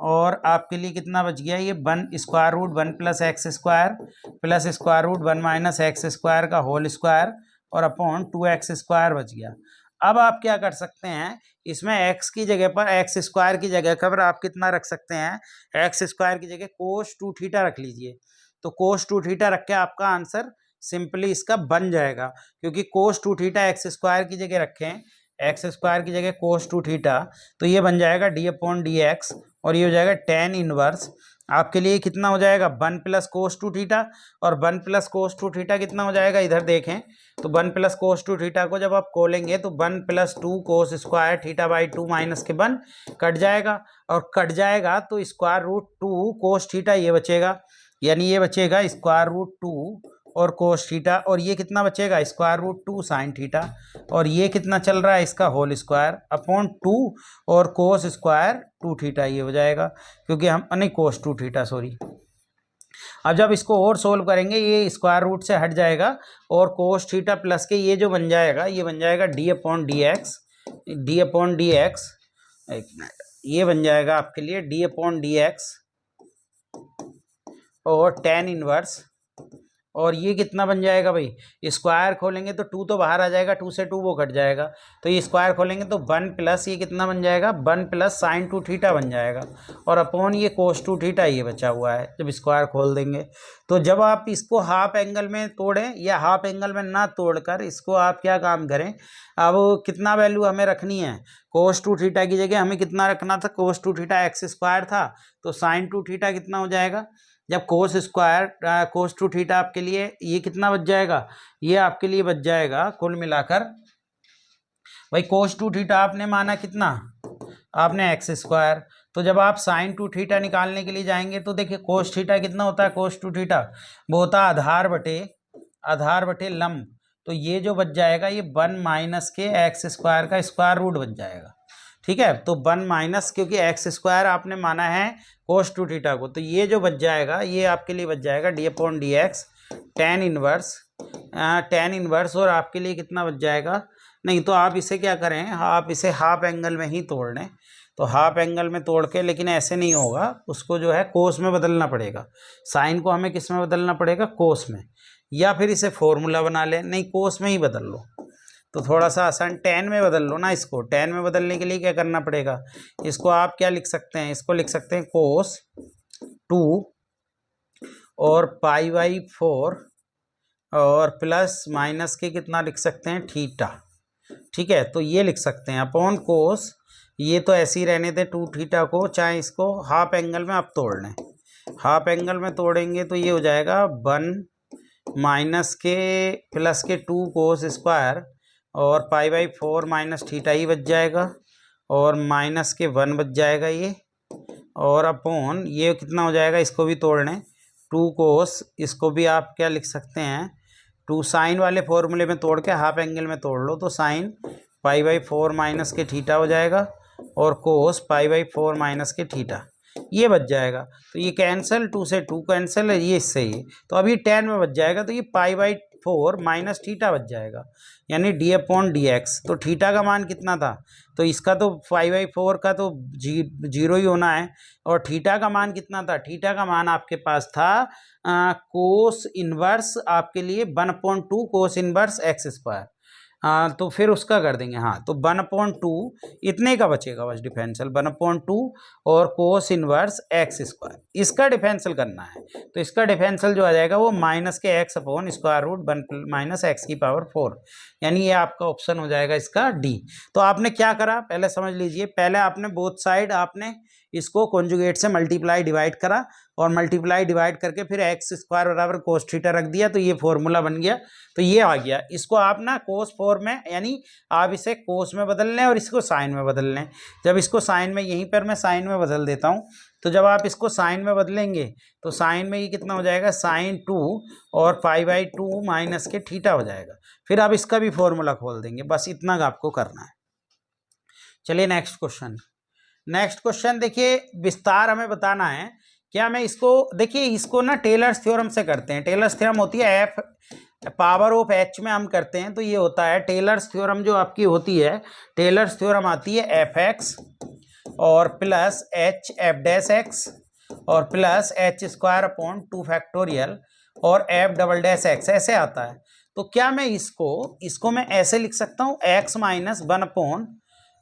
और आपके लिए कितना बच गया, ये 1 square root 1 plus x square plus square root 1 minus x square का होल स्क्वायर और अपॉन 2x स्क्वायर बच गया। अब आप क्या कर सकते हैं, इसमें x की जगह पर एक्स स्क्वायर की जगह पर आप कितना रख सकते हैं, एक्स स्क्वायर की जगह कोस 2 थीटा रख लीजिए। तो कोस 2 थीटा रख के आपका आंसर सिंपली इसका बन जाएगा, क्योंकि कोस 2 थीटा एक्स स्क्वायर की जगह रखें, एक्स स्क्वायर की जगह कोस 2 थीटा, तो ये बन जाएगा d/dx, और ये हो जाएगा tan इनवर्स। आपके लिए कितना हो जाएगा 1 प्लस कोस 2 थीटा, और 1 प्लस कोस 2 थीटा कितना हो जाएगा, इधर देखें तो 1 प्लस कोस 2 थीटा को जब आप खोलेंगे तो 1 plus 2 cos square theta by 2 minus के 1 कट जाएगा, और कट जाएगा तो स्क्वायर रूट 2 कोस थीटा ये बचेगा, यानी ये बचेगा स्क्वायर रूट 2 और कोस थीटा, और ये कितना बचेगा स्क्वायर रूट 2 साइन थीटा, और ये कितना चल रहा है इसका होल स्क्वायर अपॉन 2 और कोस स्क्वायर 2 थीटा, ये हो जाएगा, क्योंकि हम नहीं कोस 2 थीटा सॉरी। अब जब इसको और सोल्व करेंगे ये स्क्वायर रूट से हट जाएगा, और कोस थीटा प्लस के ये जो बन जाएगा, ये बन जाएगा d/dx, एक मिनट, ये बन जाएगा आपके लिए d/dx और tan इनवर्स, और ये कितना बन जाएगा भाई, स्क्वायर खोलेंगे तो 2 तो बाहर आ जाएगा, 2 से 2 वो कट जाएगा, तो ये स्क्वायर खोलेंगे तो 1 प्लस ये कितना बन जाएगा 1 प्लस साइन 2 थीटा बन जाएगा, और अपॉन ये कोस 2 थीटा ये बचा हुआ है जब स्क्वायर खोल देंगे। तो जब आप इसको हाफ एंगल में तोड़ें या हाफ एंगल में ना तोड़कर इसको आप क्या काम करें, अब कितना वैल्यू हमें रखनी है, कोस 2 थीटा की जगह हमें कितना रखना था, कोस 2 थीटा एक्स स्क्वायर था, तो साइन 2 थीटा कितना हो जाएगा, जब कोस स्क्वायर कोस 2 थीटा आपके लिए ये कितना बच जाएगा, ये आपके लिए बच जाएगा कुल मिलाकर भाई कोस 2 थीटा आपने माना कितना, आपने एक्स स्क्वायर, तो जब आप साइन 2 थीटा निकालने के लिए जाएंगे तो देखिए कोस थीटा कितना होता है, कोस 2 थीटा वो होता है आधार बटे लंब, तो ये जो बच जाएगा ये 1 माइनस के एक्स स्क्वायर का स्क्वायर रूट बच जाएगा, ठीक है। तो 1 माइनस, क्योंकि एक्स स्क्वायर आपने माना है कोस 2 थीटा को, तो ये जो बच जाएगा ये आपके लिए बच जाएगा d/dx tan इनवर्स, और आपके लिए कितना बच जाएगा, नहीं तो आप इसे क्या करें, आप इसे हाफ एंगल में ही तोड़ लें, तो हाफ एंगल में तोड़ के, लेकिन ऐसे नहीं होगा, उसको जो है कोस में बदलना पड़ेगा, साइन को हमें किस में बदलना पड़ेगा, कोस में, या फिर इसे फॉर्मूला बना लें, नहीं कोस में ही बदल लो तो थोड़ा सा आसान, tan में बदल लो ना, इसको tan में बदलने के लिए क्या करना पड़ेगा, इसको आप क्या लिख सकते हैं, इसको लिख सकते हैं कोस 2 और π/4 और प्लस माइनस के कितना लिख सकते हैं थीटा, ठीक है, तो ये लिख सकते हैं अपॉन कोस, ये तो ऐसे ही रहने दें 2 थीटा को, चाहे इसको हाफ एंगल में आप तोड़ लें, हाफ एंगल में तोड़ेंगे तो ये हो जाएगा 1 माइनस के प्लस के 2 कोस स्क्वायर और π/4 माइनस थीटा ही बच जाएगा, और माइनस के 1 बच जाएगा ये, और अपॉन ये कितना हो जाएगा, इसको भी तोड़ लें 2 कोस, इसको भी आप क्या लिख सकते हैं 2 साइन वाले फॉर्मूले में तोड़ के हाफ एंगल में तोड़ लो, तो साइन π/4 माइनस के थीटा हो जाएगा, और कोस π/4 माइनस के थीटा ये बच जाएगा, तो ये कैंसिल, 2 से 2 कैंसिल है, ये इससे ही, तो अभी tan में बच जाएगा, तो ये π/4 माइनस थीटा बच जाएगा, यानी d/dx, तो थीटा का मान कितना था, तो इसका तो π/4 का तो 0 ही होना है, और थीटा का मान कितना था, थीटा का मान आपके पास था कोस इनवर्स आपके लिए 1/2 कोस इनवर्स एक्स स्क्वायर, तो फिर उसका कर देंगे, हाँ तो 1/2 इतने का बचेगा बस डिफरेंशियल 1/2 और कोस इनवर्स एक्स स्क्वायर, इसका डिफरेंशियल करना है, तो इसका डिफरेंशियल जो आ जाएगा वो माइनस के x upon square root 1 minus x की पावर 4, यानी ये आपका ऑप्शन हो जाएगा इसका डी। तो आपने क्या करा पहले समझ लीजिए, पहले आपने बोथ साइड आपने इसको कॉन्जुगेट से मल्टीप्लाई डिवाइड करा, और मल्टीप्लाई डिवाइड करके फिर एक्स स्क्वायर बराबर कोस थीटा रख दिया, तो ये फॉर्मूला बन गया। तो ये आ गया। इसको आप ना कोस फॉर्म में, यानी आप इसे कोस में बदल लें और इसको साइन में बदल लें। जब इसको साइन में, यहीं पर मैं साइन में बदल देता हूँ, तो जब आप इसको साइन में बदलेंगे तो साइन में ये कितना हो जाएगा, साइन 2 और π/2 माइनस के थीटा हो जाएगा। फिर आप इसका भी फॉर्मूला खोल देंगे, बस इतना आपको करना है। चलिए नेक्स्ट क्वेश्चन। नेक्स्ट क्वेश्चन देखिए, विस्तार हमें बताना है। क्या मैं इसको, देखिए इसको ना टेलर्स थ्योरम से करते हैं। टेलर्स थ्योरम होती है एफ पावर ऑफ एच में हम करते हैं, तो ये होता है टेलर्स थ्योरम जो आपकी होती है, टेलर्स थ्योरम आती है एफ एक्स और plus h f dash x और plus h square upon 2 factorial और एफ डबल डैश एक्स, ऐसे आता है। तो क्या मैं इसको मैं ऐसे लिख सकता हूँ, एक्स माइनस 1 अपॉन,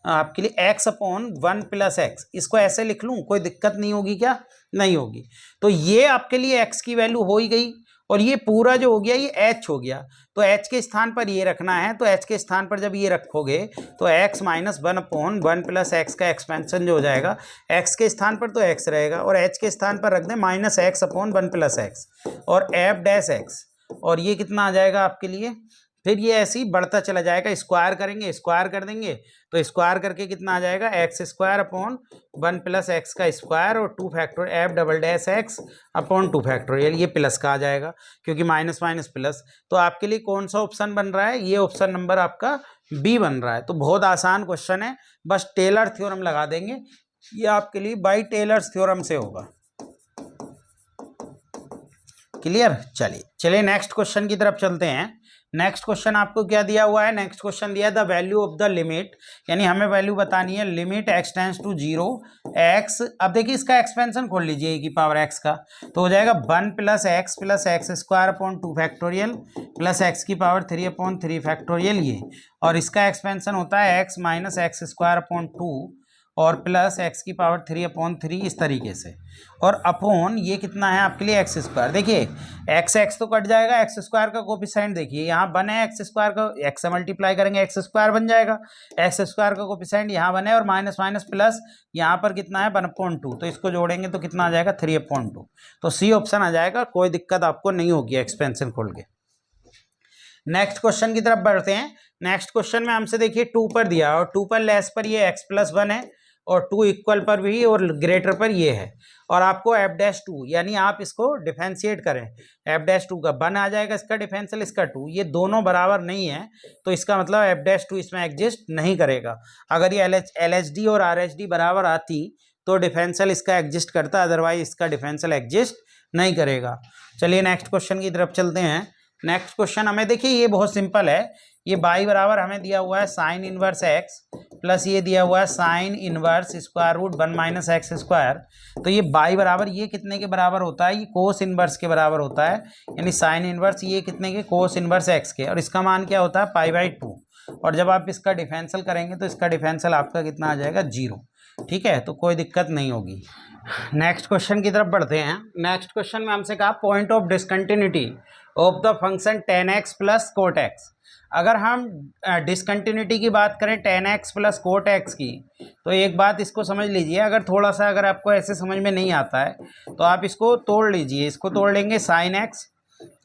आपके लिए x अपॉन 1 प्लस एक्स, इसको ऐसे लिख लूँ, कोई दिक्कत नहीं होगी क्या? नहीं होगी। तो ये आपके लिए x की वैल्यू हो ही गई और ये पूरा जो हो गया ये h हो गया। तो h के स्थान पर ये रखना है, तो h के स्थान पर जब ये रखोगे तो x minus 1 upon 1 plus x का एक्सपेंशन जो हो जाएगा, x के स्थान पर तो x रहेगा और h के स्थान पर रख दें minus x upon 1 plus x और f डैश एक्स, और ये कितना आ जाएगा आपके लिए, फिर ये ऐसे ही बढ़ता चला जाएगा। स्क्वायर करेंगे, स्क्वायर कर देंगे, तो स्क्वायर करके कितना आ जाएगा, x square upon 1 plus x का स्क्वायर और 2 factorial F double dash x upon 2 factorial, ये प्लस का आ जाएगा क्योंकि माइनस माइनस प्लस। तो आपके लिए कौन सा ऑप्शन बन रहा है, ये ऑप्शन नंबर आपका बी बन रहा है। तो बहुत आसान क्वेश्चन है, बस टेलर थ्योरम लगा देंगे, ये आपके लिए बाई टेलर्स थ्योरम से होगा। क्लियर? चलिए नेक्स्ट क्वेश्चन की तरफ चलते हैं। नेक्स्ट क्वेश्चन आपको क्या दिया हुआ है, नेक्स्ट क्वेश्चन दिया the value of the limit, यानी हमें वैल्यू बतानी है limit x tends to 0 x। अब देखिए इसका एक्सपेंशन खोल लीजिए e की पावर x का, तो हो जाएगा 1 plus x square upon 2 factorial plus x की पावर 3 अपॉन 3 फैक्टोरियल ये, और इसका एक्सपेंशन होता है x minus x square upon 2 और प्लस एक्स की पावर 3 अपॉन 3 इस तरीके से, और अपॉन ये कितना है आपके लिए एक्स स्क्वायर। देखिए एक्स तो कट जाएगा, एक्स स्क्वायर का कोफिशिएंट देखिए यहाँ 1 है, एक्स स्क्वायर का एक्स से मल्टीप्लाई करेंगे एक्स स्क्वायर बन जाएगा, एक्स स्क्वायर का कोफिशिएंट यहाँ 1 है और माइनस माइनस प्लस यहाँ पर कितना है 1/2, तो इसको जोड़ेंगे तो कितना आ जाएगा 3/2। तो सी ऑप्शन आ जाएगा, कोई दिक्कत आपको नहीं होगी एक्सपेंशन खोल के। नेक्स्ट क्वेश्चन की तरफ बढ़ते हैं। नेक्स्ट क्वेश्चन में हमसे देखिए 2 पर दिया और 2 पर लेस पर ये x प्लस 1 है और 2 इक्वल पर भी और ग्रेटर पर ये है, और आपको एफ डैश 2, यानी आप इसको डिफरेंशिएट करें, एफ डैश 2 का 1 आ जाएगा, इसका डिफरेंशियल इसका 2, ये दोनों बराबर नहीं है, तो इसका मतलब एफ डैश 2 इसमें एग्जिस्ट नहीं करेगा। अगर ये एल एच डी और आर एच डी बराबर आती तो डिफरेंशियल इसका एग्जिस्ट करता, अदरवाइज इसका डिफरेंशियल एग्जिस्ट नहीं करेगा। चलिए नेक्स्ट क्वेश्चन की तरफ चलते हैं। नेक्स्ट क्वेश्चन हमें देखिए ये बहुत सिंपल है, ये बाई बराबर हमें दिया हुआ है साइन इनवर्स एक्स प्लस ये दिया हुआ है sine inverse square root 1 minus x square. तो ये बाई बराबर ये कितने के बराबर होता है, ये कोस इनवर्स के बराबर होता है, यानी साइन इनवर्स ये कितने के, कोस इनवर्स एक्स के, और इसका मान क्या होता है π/2, और जब आप इसका डिफरेंशियल करेंगे तो इसका डिफरेंशियल आपका कितना आ जाएगा 0। ठीक है, तो कोई दिक्कत नहीं होगी। नेक्स्ट क्वेश्चन की तरफ बढ़ते हैं। नेक्स्ट क्वेश्चन में हमसे कहा point of discontinuity of the function tan x plus cot x. अगर हम डिसकंटिन्यूटी की बात करें tan x plus cot x की, तो एक बात इसको समझ लीजिए, अगर थोड़ा सा अगर आपको ऐसे समझ में नहीं आता है तो आप इसको तोड़ लीजिए, इसको तोड़ लेंगे साइन एक्स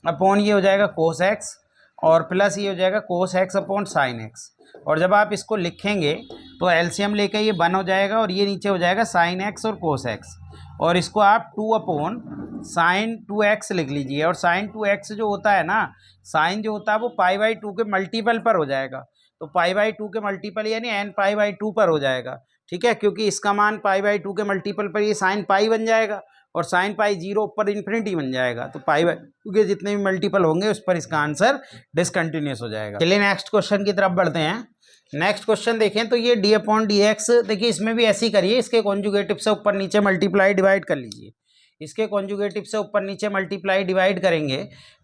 अपॉन ये हो जाएगा कोस एक्स और प्लस ये हो जाएगा cos x upon sine x, और जब आप इसको लिखेंगे तो एलसीएम लेकर ये 1 हो जाएगा और ये नीचे हो जाएगा साइन एक्स और कोस एक्स, और इसको आप 2 अपॉन साइन 2x लिख लीजिए, और साइन 2x जो होता है ना, साइन जो होता है वो π/2 के मल्टीपल पर हो जाएगा, तो π/2 के मल्टीपल यानी nπ/2 पर हो जाएगा। ठीक है, क्योंकि इसका मान π/2 के मल्टीपल पर ये साइन पाई बन जाएगा और साइन पाई 0 ऊपर इन्फिनिटी बन जाएगा, तो π/2 के जितने भी मल्टीपल होंगे उस पर इसका आंसर डिसकंटिन्यूस हो जाएगा। चलिए नेक्स्ट क्वेश्चन की तरफ बढ़ते हैं। नेक्स्ट क्वेश्चन देखें तो ये d/dx, देखिए इसमें भी ऐसे ही करिए, इसके कॉन्जुगेटिव से ऊपर नीचे मल्टीप्लाई डिवाइड कर लीजिए, इसके कॉन्जुगेटिव से ऊपर नीचे मल्टीप्लाई डिवाइड करेंगे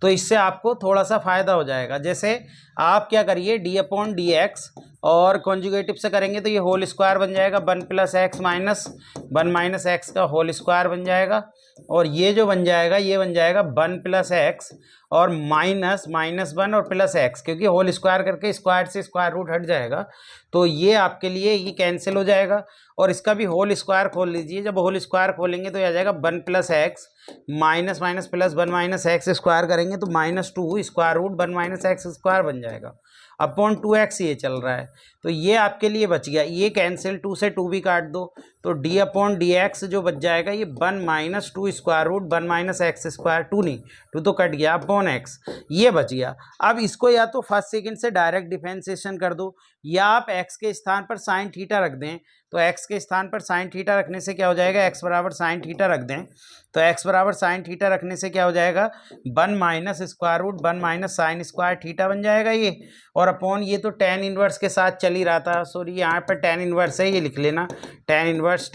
तो इससे आपको थोड़ा सा फ़ायदा हो जाएगा। जैसे आप क्या करिए d/dx और कॉन्जुगेटिव से करेंगे तो ये होल स्क्वायर बन जाएगा 1 plus x minus 1 minus x का होल स्क्वायर बन जाएगा, और ये जो बन जाएगा ये बन जाएगा 1 प्लस एक्स और माइनस माइनस 1 और प्लस एक्स, क्योंकि होल स्क्वायर करके स्क्वायर से स्क्वायर रूट हट जाएगा, तो ये आपके लिए ये कैंसिल हो जाएगा, और इसका भी होल स्क्वायर खोल लीजिए, जब होल स्क्वायर खोलेंगे तो ये आ जाएगा 1 plus x minus minus plus 1 minus x square करेंगे तो -2 square root 1 minus x square बन जाएगा, अपॉन 2x ये चल रहा है। तो ये आपके लिए बच गया, ये कैंसिल, 2 से 2 भी काट दो, तो d अपॉन डी एक्स जो बच जाएगा ये 1 minus 2 square root 1 minus x square, 2 नहीं 2 तो कट गया, अपॉन एक्स, ये बच गया। अब इसको या तो फर्स्ट सेकंड से डायरेक्ट डिफरेंशिएशन कर दो, या आप x के स्थान पर साइन थीटा रख दें। तो x के स्थान पर साइन थीटा रखने से क्या हो जाएगा, x बराबर साइन थीटा रख दें, तो x बराबर साइन थीटा रखने से क्या हो जाएगा, 1 minus square root 1 minus sine square theta बन जाएगा ये, और अपॉन ये तो tan इनवर्स के साथ चल ही रहा था, सॉरी यहाँ पर tan इनवर्स है, ये लिख लेना tan इनवर्स।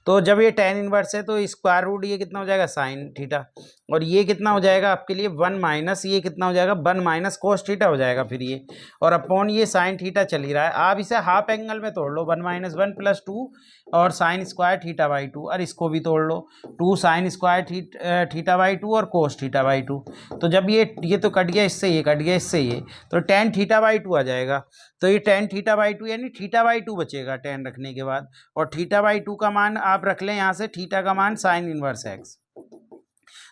तो जब ये tan इनवर्स है तो स्क्वायर रूट ये कितना हो जाएगा, साइन थीटा, और ये कितना हो जाएगा आपके लिए 1 माइनस ये कितना हो जाएगा, 1 माइनस कोस थीटा हो जाएगा फिर ये, और अपॉन ये साइन थीटा चल ही रहा है। आप इसे हाफ एंगल में तोड़ लो, 1 माइनस 1 प्लस 2 और साइन स्क्वायर थीटा बाई 2, और इसको भी तोड़ लो, 2 साइन स्क्वायर थीटा बाई 2 और कोस थीटा बाई 2। तो जब ये तो कट गया इससे, ये कट गया इससे, ये तो tan थीटा बाई 2 आ जाएगा। तो ये tan थीटा बाई 2 यानी थीटा बाई 2 बचेगा tan रखने के बाद, और थीटा बाई 2 का मान आप रख लें यहाँ से, थीटा का मान साइन इनवर्स एक्स,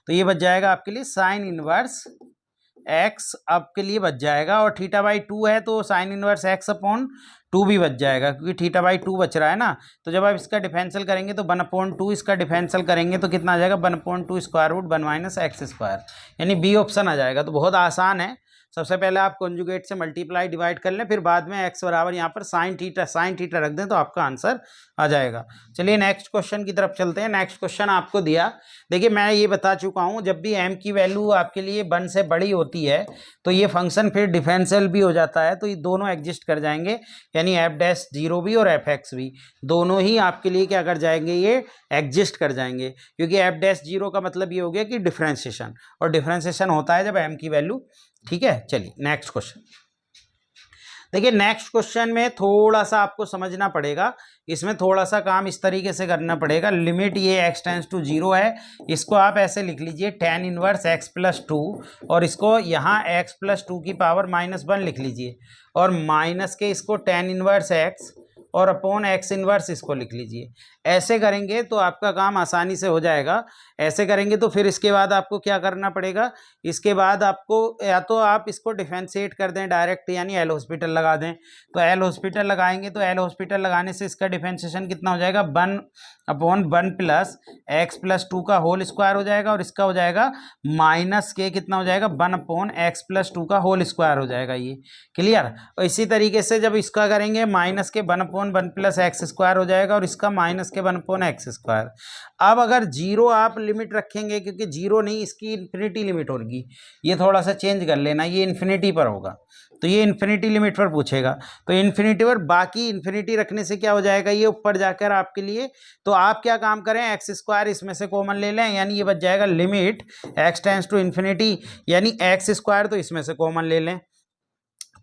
तो ये बच जाएगा आपके लिए साइन इनवर्स एक्स आपके लिए बच जाएगा, और थीटा बाई 2 है तो साइन इनवर्स एक्स अपॉन 2 भी बच जाएगा, क्योंकि थीटा बाई 2 बच रहा है ना। तो जब आप इसका डिफरेंशियल करेंगे तो 1/2 इसका डिफरेंशियल करेंगे तो कितना आ जाएगा, 1/2 square root 1 minus x square, यानी बी ऑप्शन आ जाएगा। तो बहुत आसान है, सबसे पहले आप कॉन्जुगेट से मल्टीप्लाई डिवाइड कर लें, फिर बाद में x बराबर यहाँ पर साइन थीटा रख दें तो आपका आंसर आ जाएगा। चलिए नेक्स्ट क्वेश्चन की तरफ चलते हैं। नेक्स्ट क्वेश्चन आपको दिया, देखिए मैं ये बता चुका हूँ, जब भी m की वैल्यू आपके लिए 1 से बड़ी होती है तो ये फंक्शन फिर डिफरेंशियल भी हो जाता है, तो ये दोनों एग्जिस्ट कर जाएंगे, यानी f'0 भी और fx भी दोनों ही आपके लिए क्या कर जाएंगे, ये एग्जिस्ट कर जाएंगे, क्योंकि f'0 का मतलब ये हो गया कि डिफरेंशिएशन, और डिफरेंशिएशन होता है जब m की वैल्यू, ठीक है। चलिए नेक्स्ट क्वेश्चन देखिए, नेक्स्ट क्वेश्चन में थोड़ा सा आपको समझना पड़ेगा, इसमें थोड़ा सा काम इस तरीके से करना पड़ेगा। लिमिट ये x टेंड्स टू 0 है, इसको आप ऐसे लिख लीजिए tan इनवर्स x प्लस 2, और इसको यहाँ x प्लस 2 की पावर -1 लिख लीजिए, और माइनस के इसको tan इनवर्स x और अपॉन x इनवर्स इसको लिख लीजिए। ऐसे करेंगे तो आपका काम आसानी से हो जाएगा। ऐसे करेंगे तो फिर इसके बाद आपको क्या करना पड़ेगा, इसके बाद आपको या तो आप इसको डिफरेंशिएट कर दें डायरेक्ट, यानी एल हॉस्पिटल लगा दें। तो एल हॉस्पिटल लगाएंगे तो एल हॉस्पिटल लगाने से इसका डिफरेंशिएशन कितना हो जाएगा, 1/1 प्लस एक्स प्लस 2 का होल स्क्वायर हो जाएगा, और इसका हो जाएगा माइनस के कितना हो जाएगा, 1/x प्लस 2 का होल स्क्वायर हो जाएगा। ये क्लियर। और इसी तरीके से जब इसका करेंगे माइनस के 1/1 प्लस एक्स स्क्वायर हो जाएगा, और इसका माइनस के 1/x स्क्वायर। अब अगर 0 आप लिमिट रखेंगे, क्योंकि 0 नहीं इसकी इन्फिनिटी लिमिट होगी, ये थोड़ा सा चेंज कर लेना, ये इन्फिनिटी पर होगा, तो ये इन्फिनिटी लिमिट पर पूछेगा, तो इन्फिनिटी पर, बाकी इन्फिनिटी रखने से क्या हो जाएगा, ये ऊपर जाकर आपके लिए, तो आप क्या काम करें, एक्स स्क्वायर इसमें से कॉमन ले लें, यानी ये बच जाएगा limit x tends to infinity, यानी एक्स स्क्वायर तो इसमें से कॉमन ले लें,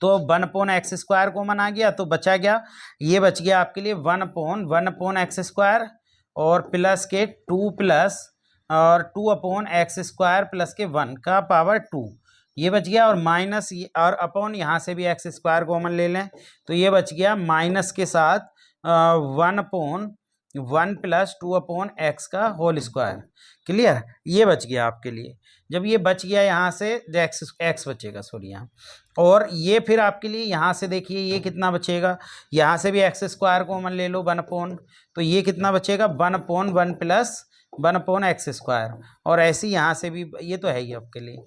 तो 1/x स्क्वायर कॉमन आ गया, तो बचा गया, ये बच गया आपके लिए 1/x स्क्वायर, और प्लस के 2 प्लस और 2/x स्क्वायर प्लस के 1 का पावर 2, ये बच गया, और माइनस और अपॉन यहाँ से भी एक्स स्क्वायर कॉमन ले लें, तो ये बच गया माइनस के साथ 1/1 प्लस 2/x का होल स्क्वायर। क्लियर, ये बच गया आपके लिए। जब ये बच गया यहाँ से एक्स बचेगा, सॉरी यहाँ, और ये फिर आपके लिए यहाँ से देखिए ये कितना बचेगा, यहाँ से भी एक्स स्क्वायर कॉमन ले लो 1/, तो ये कितना बचेगा 1/1 प्लस 1/x स्क्वायर, और ऐसे यहाँ से भी ये तो है ही आपके लिए।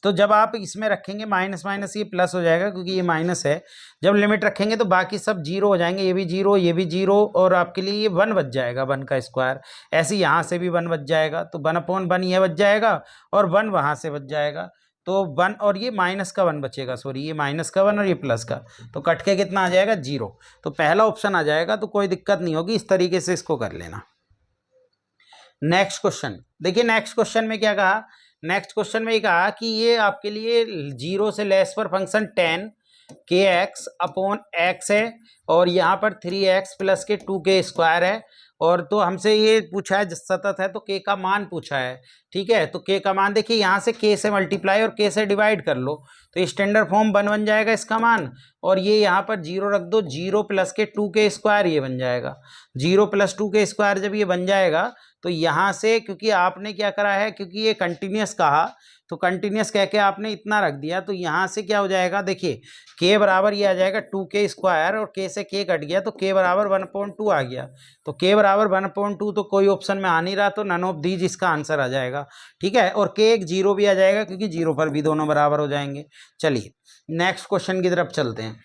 तो जब आप इसमें रखेंगे माइनस माइनस ये प्लस हो जाएगा, क्योंकि ये माइनस है, जब लिमिट रखेंगे तो बाकी सब 0 हो जाएंगे, ये भी 0 ये भी 0, और आपके लिए ये 1 बच जाएगा, 1 का स्क्वायर, ऐसे यहाँ से भी 1 बच जाएगा, तो 1/1 ये बच जाएगा, और 1 वहाँ से बच जाएगा, तो 1 और ये माइनस का 1 बचेगा, सॉरी ये माइनस का 1 और ये प्लस का, तो कट के कितना आ जाएगा 0, तो पहला ऑप्शन आ जाएगा, तो कोई दिक्कत नहीं होगी, इस तरीके से इसको कर लेना। नेक्स्ट क्वेश्चन देखिए, नेक्स्ट क्वेश्चन में क्या कहा, नेक्स्ट क्वेश्चन में ये कहा कि ये आपके लिए 0 से लेस पर function tan kx upon x है, और यहाँ पर 3x प्लस के 2k स्क्वायर है, और तो हमसे ये पूछा है सतत है, तो k का मान पूछा है, ठीक है। तो k का मान देखिए, यहाँ से k से मल्टीप्लाई और k से डिवाइड कर लो, तो स्टैंडर्ड फॉर्म 1 बन जाएगा इसका मान, और ये यहाँ पर 0 रख दो, 0 प्लस के 2k स्क्वायर ये बन जाएगा, 0 प्लस 2k स्क्वायर जब ये बन जाएगा तो यहाँ से क्योंकि आपने क्या करा है, क्योंकि ये कंटिन्यूस कहा तो कंटिन्यूस कह के आपने इतना रख दिया, तो यहाँ से क्या हो जाएगा, देखिए k बराबर ये आ जाएगा 2k² और k से k कट गया तो k बराबर 1/2 आ गया। तो k बराबर 1/2 तो कोई ऑप्शन में आ नहीं रहा, तो नन ऑफ दीज इसका आंसर आ जाएगा। ठीक है, और k एक 0 भी आ जाएगा क्योंकि 0 पर भी दोनों बराबर हो जाएंगे। चलिए नेक्स्ट क्वेश्चन की तरफ चलते हैं।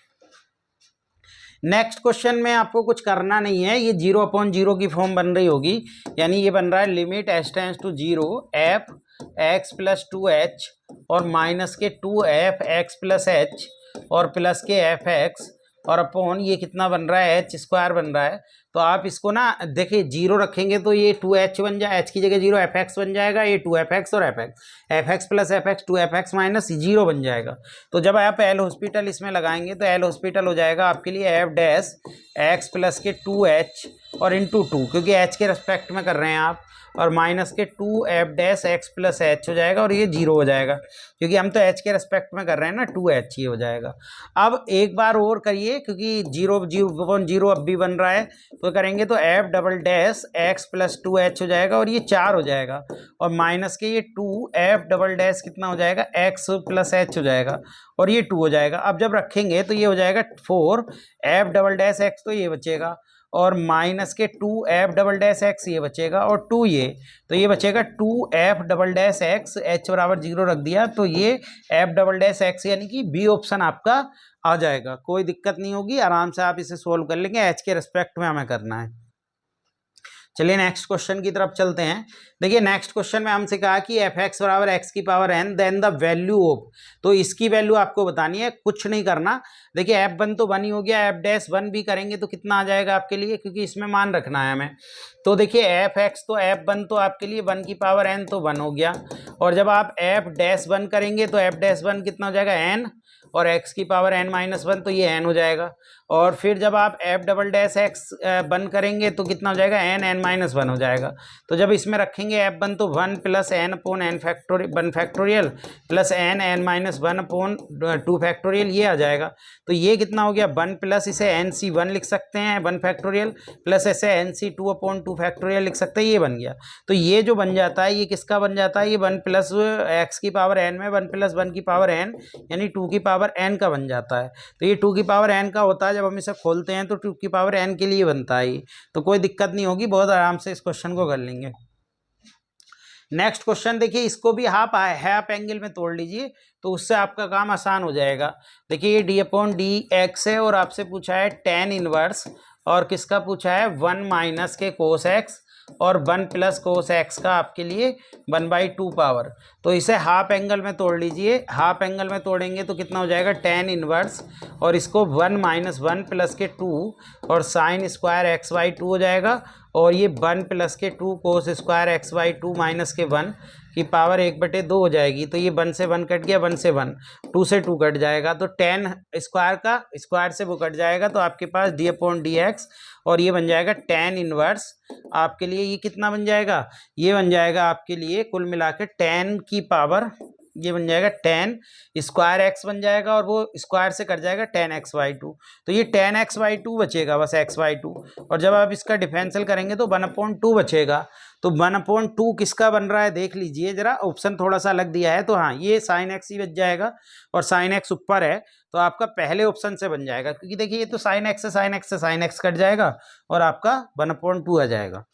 नेक्स्ट क्वेश्चन में आपको कुछ करना नहीं है, ये 0/0 की फॉर्म बन रही होगी, यानी ये बन रहा है limit h tends to 0 f x + 2h और माइनस के 2f x + h और प्लस के fx और अपॉन ये कितना बन रहा है h² बन रहा है। तो आप इसको ना देखिए 0 रखेंगे तो ये 2h बन जाए, h की जगह 0 fx बन जाएगा, ये 2fx और fx + fx 2fx - 0 बन जाएगा। तो जब आप एल हॉस्पिटल इसमें लगाएंगे तो एल हॉस्पिटल हो जाएगा आपके लिए f डैश x प्लस के 2h और इंटू 2, क्योंकि h के रेस्पेक्ट में कर रहे हैं आप, और माइनस के 2f dash x plus h हो जाएगा और ये 0 हो जाएगा, क्योंकि हम तो h के रेस्पेक्ट में कर रहे हैं ना, 2h ये हो जाएगा। अब एक बार और करिए, क्योंकि 0/0 अब भी बन रहा है, तो करेंगे तो f double dash x plus 2h हो जाएगा और ये 4 हो जाएगा, और माइनस के ये 2f डबल डैश कितना हो जाएगा x प्लस h हो जाएगा और ये 2 हो जाएगा। अब जब रखेंगे तो ये हो जाएगा 4f डबल डैश x, तो ये बचेगा, और माइनस के 2f डबल डैश x ये बचेगा और 2 ये, तो ये बचेगा 2f double dash x, h बराबर 0 रख दिया, तो ये f डबल डैश x यानी कि बी ऑप्शन आपका आ जाएगा। कोई दिक्कत नहीं होगी, आराम से आप इसे सोल्व कर लेंगे, h के रेस्पेक्ट में हमें करना है। चलिए नेक्स्ट क्वेश्चन की तरफ चलते हैं। देखिए नेक्स्ट क्वेश्चन में हमसे कहा कि f(x) बराबर x⁴n then the value of, तो इसकी वैल्यू आपको बतानी है, कुछ नहीं करना। देखिए f1 तो 1 ही हो गया, f'(1) भी करेंगे तो कितना आ जाएगा आपके लिए, क्योंकि इसमें मान रखना है हमें। तो देखिए f(x) तो f1 तो आपके लिए 1n तो 1 हो गया, और जब आप f'(1) करेंगे तो f'(1) कितना हो जाएगा n, और x⁴n-1 तो ये n हो जाएगा, और फिर जब आप f डबल डैश x बन करेंगे तो कितना हो जाएगा n(n-1) हो जाएगा। तो जब इसमें रखेंगे f1 तो 1 plus n/n factorial plus n(n-1) 2 factorial ये आ जाएगा। तो ये कितना हो गया 1 प्लस इसे nc1 लिख सकते हैं 1 फैक्टोरियल प्लस ऐसे nc2/2 फैक्टोरियल लिख सकते हैं, ये बन गया। तो ये जो बन जाता है ये किसका बन जाता है, ये 1 प्लस x⁴n में 1 प्लस 1⁴n यानी 2⁴n का बन जाता है। तो ये 2⁴n का होता है, जब हम इसे खोलते हैं तो 2⁴n के लिए बनता है ये, तो कोई दिक्कत नहीं होगी, बहुत आराम से इस क्वेश्चन को कर लेंगे। नेक्स्ट क्वेश्चन देखिए, इसको भी हाफ एंगल में तोड़ लीजिए तो उससे आपका काम आसान हो जाएगा। देखिए ये d/dx है और आपसे पूछा है tan इनवर्स, और किसका पूछा है 1 माइनस के cos x और 1 प्लस cos x का आपके लिए 1/2 पावर। तो इसे हाफ एंगल में तोड़ लीजिए, हाफ एंगल में तोड़ेंगे तो कितना हो जाएगा tan इनवर्स, और इसको 1 माइनस 1 प्लस के 2 और साइन स्क्वायर x/2 हो जाएगा, और ये 1 प्लस के 2 कोस स्क्वायर x/2 माइनस के 1 की पावर 1/2 हो जाएगी। तो ये 1 से 1 कट गया, 1 से 1, 2 से 2 कट जाएगा, तो tan स्क्वायर का स्क्वायर से वो कट जाएगा, तो आपके पास d/dx, और ये बन जाएगा tan इनवर्स आपके लिए, ये कितना बन जाएगा, ये बन जाएगा आपके लिए कुल मिला के tan की पावर, ये बन जाएगा tan स्क्वायर x बन जाएगा, और वो स्क्वायर से कट जाएगा tan x/2, तो ये tan x/2 बचेगा बस x/2, और जब आप इसका डिफरेंशियल करेंगे तो 1/2 बचेगा। तो 1/2 किसका बन रहा है देख लीजिए जरा, ऑप्शन थोड़ा सा अलग दिया है, तो हाँ ये sin x ही बच जाएगा, और sin x ऊपर है तो आपका पहले ऑप्शन से बन जाएगा, क्योंकि देखिए ये तो sin x से sin x कट जाएगा और आपका 1/2 आ जाएगा।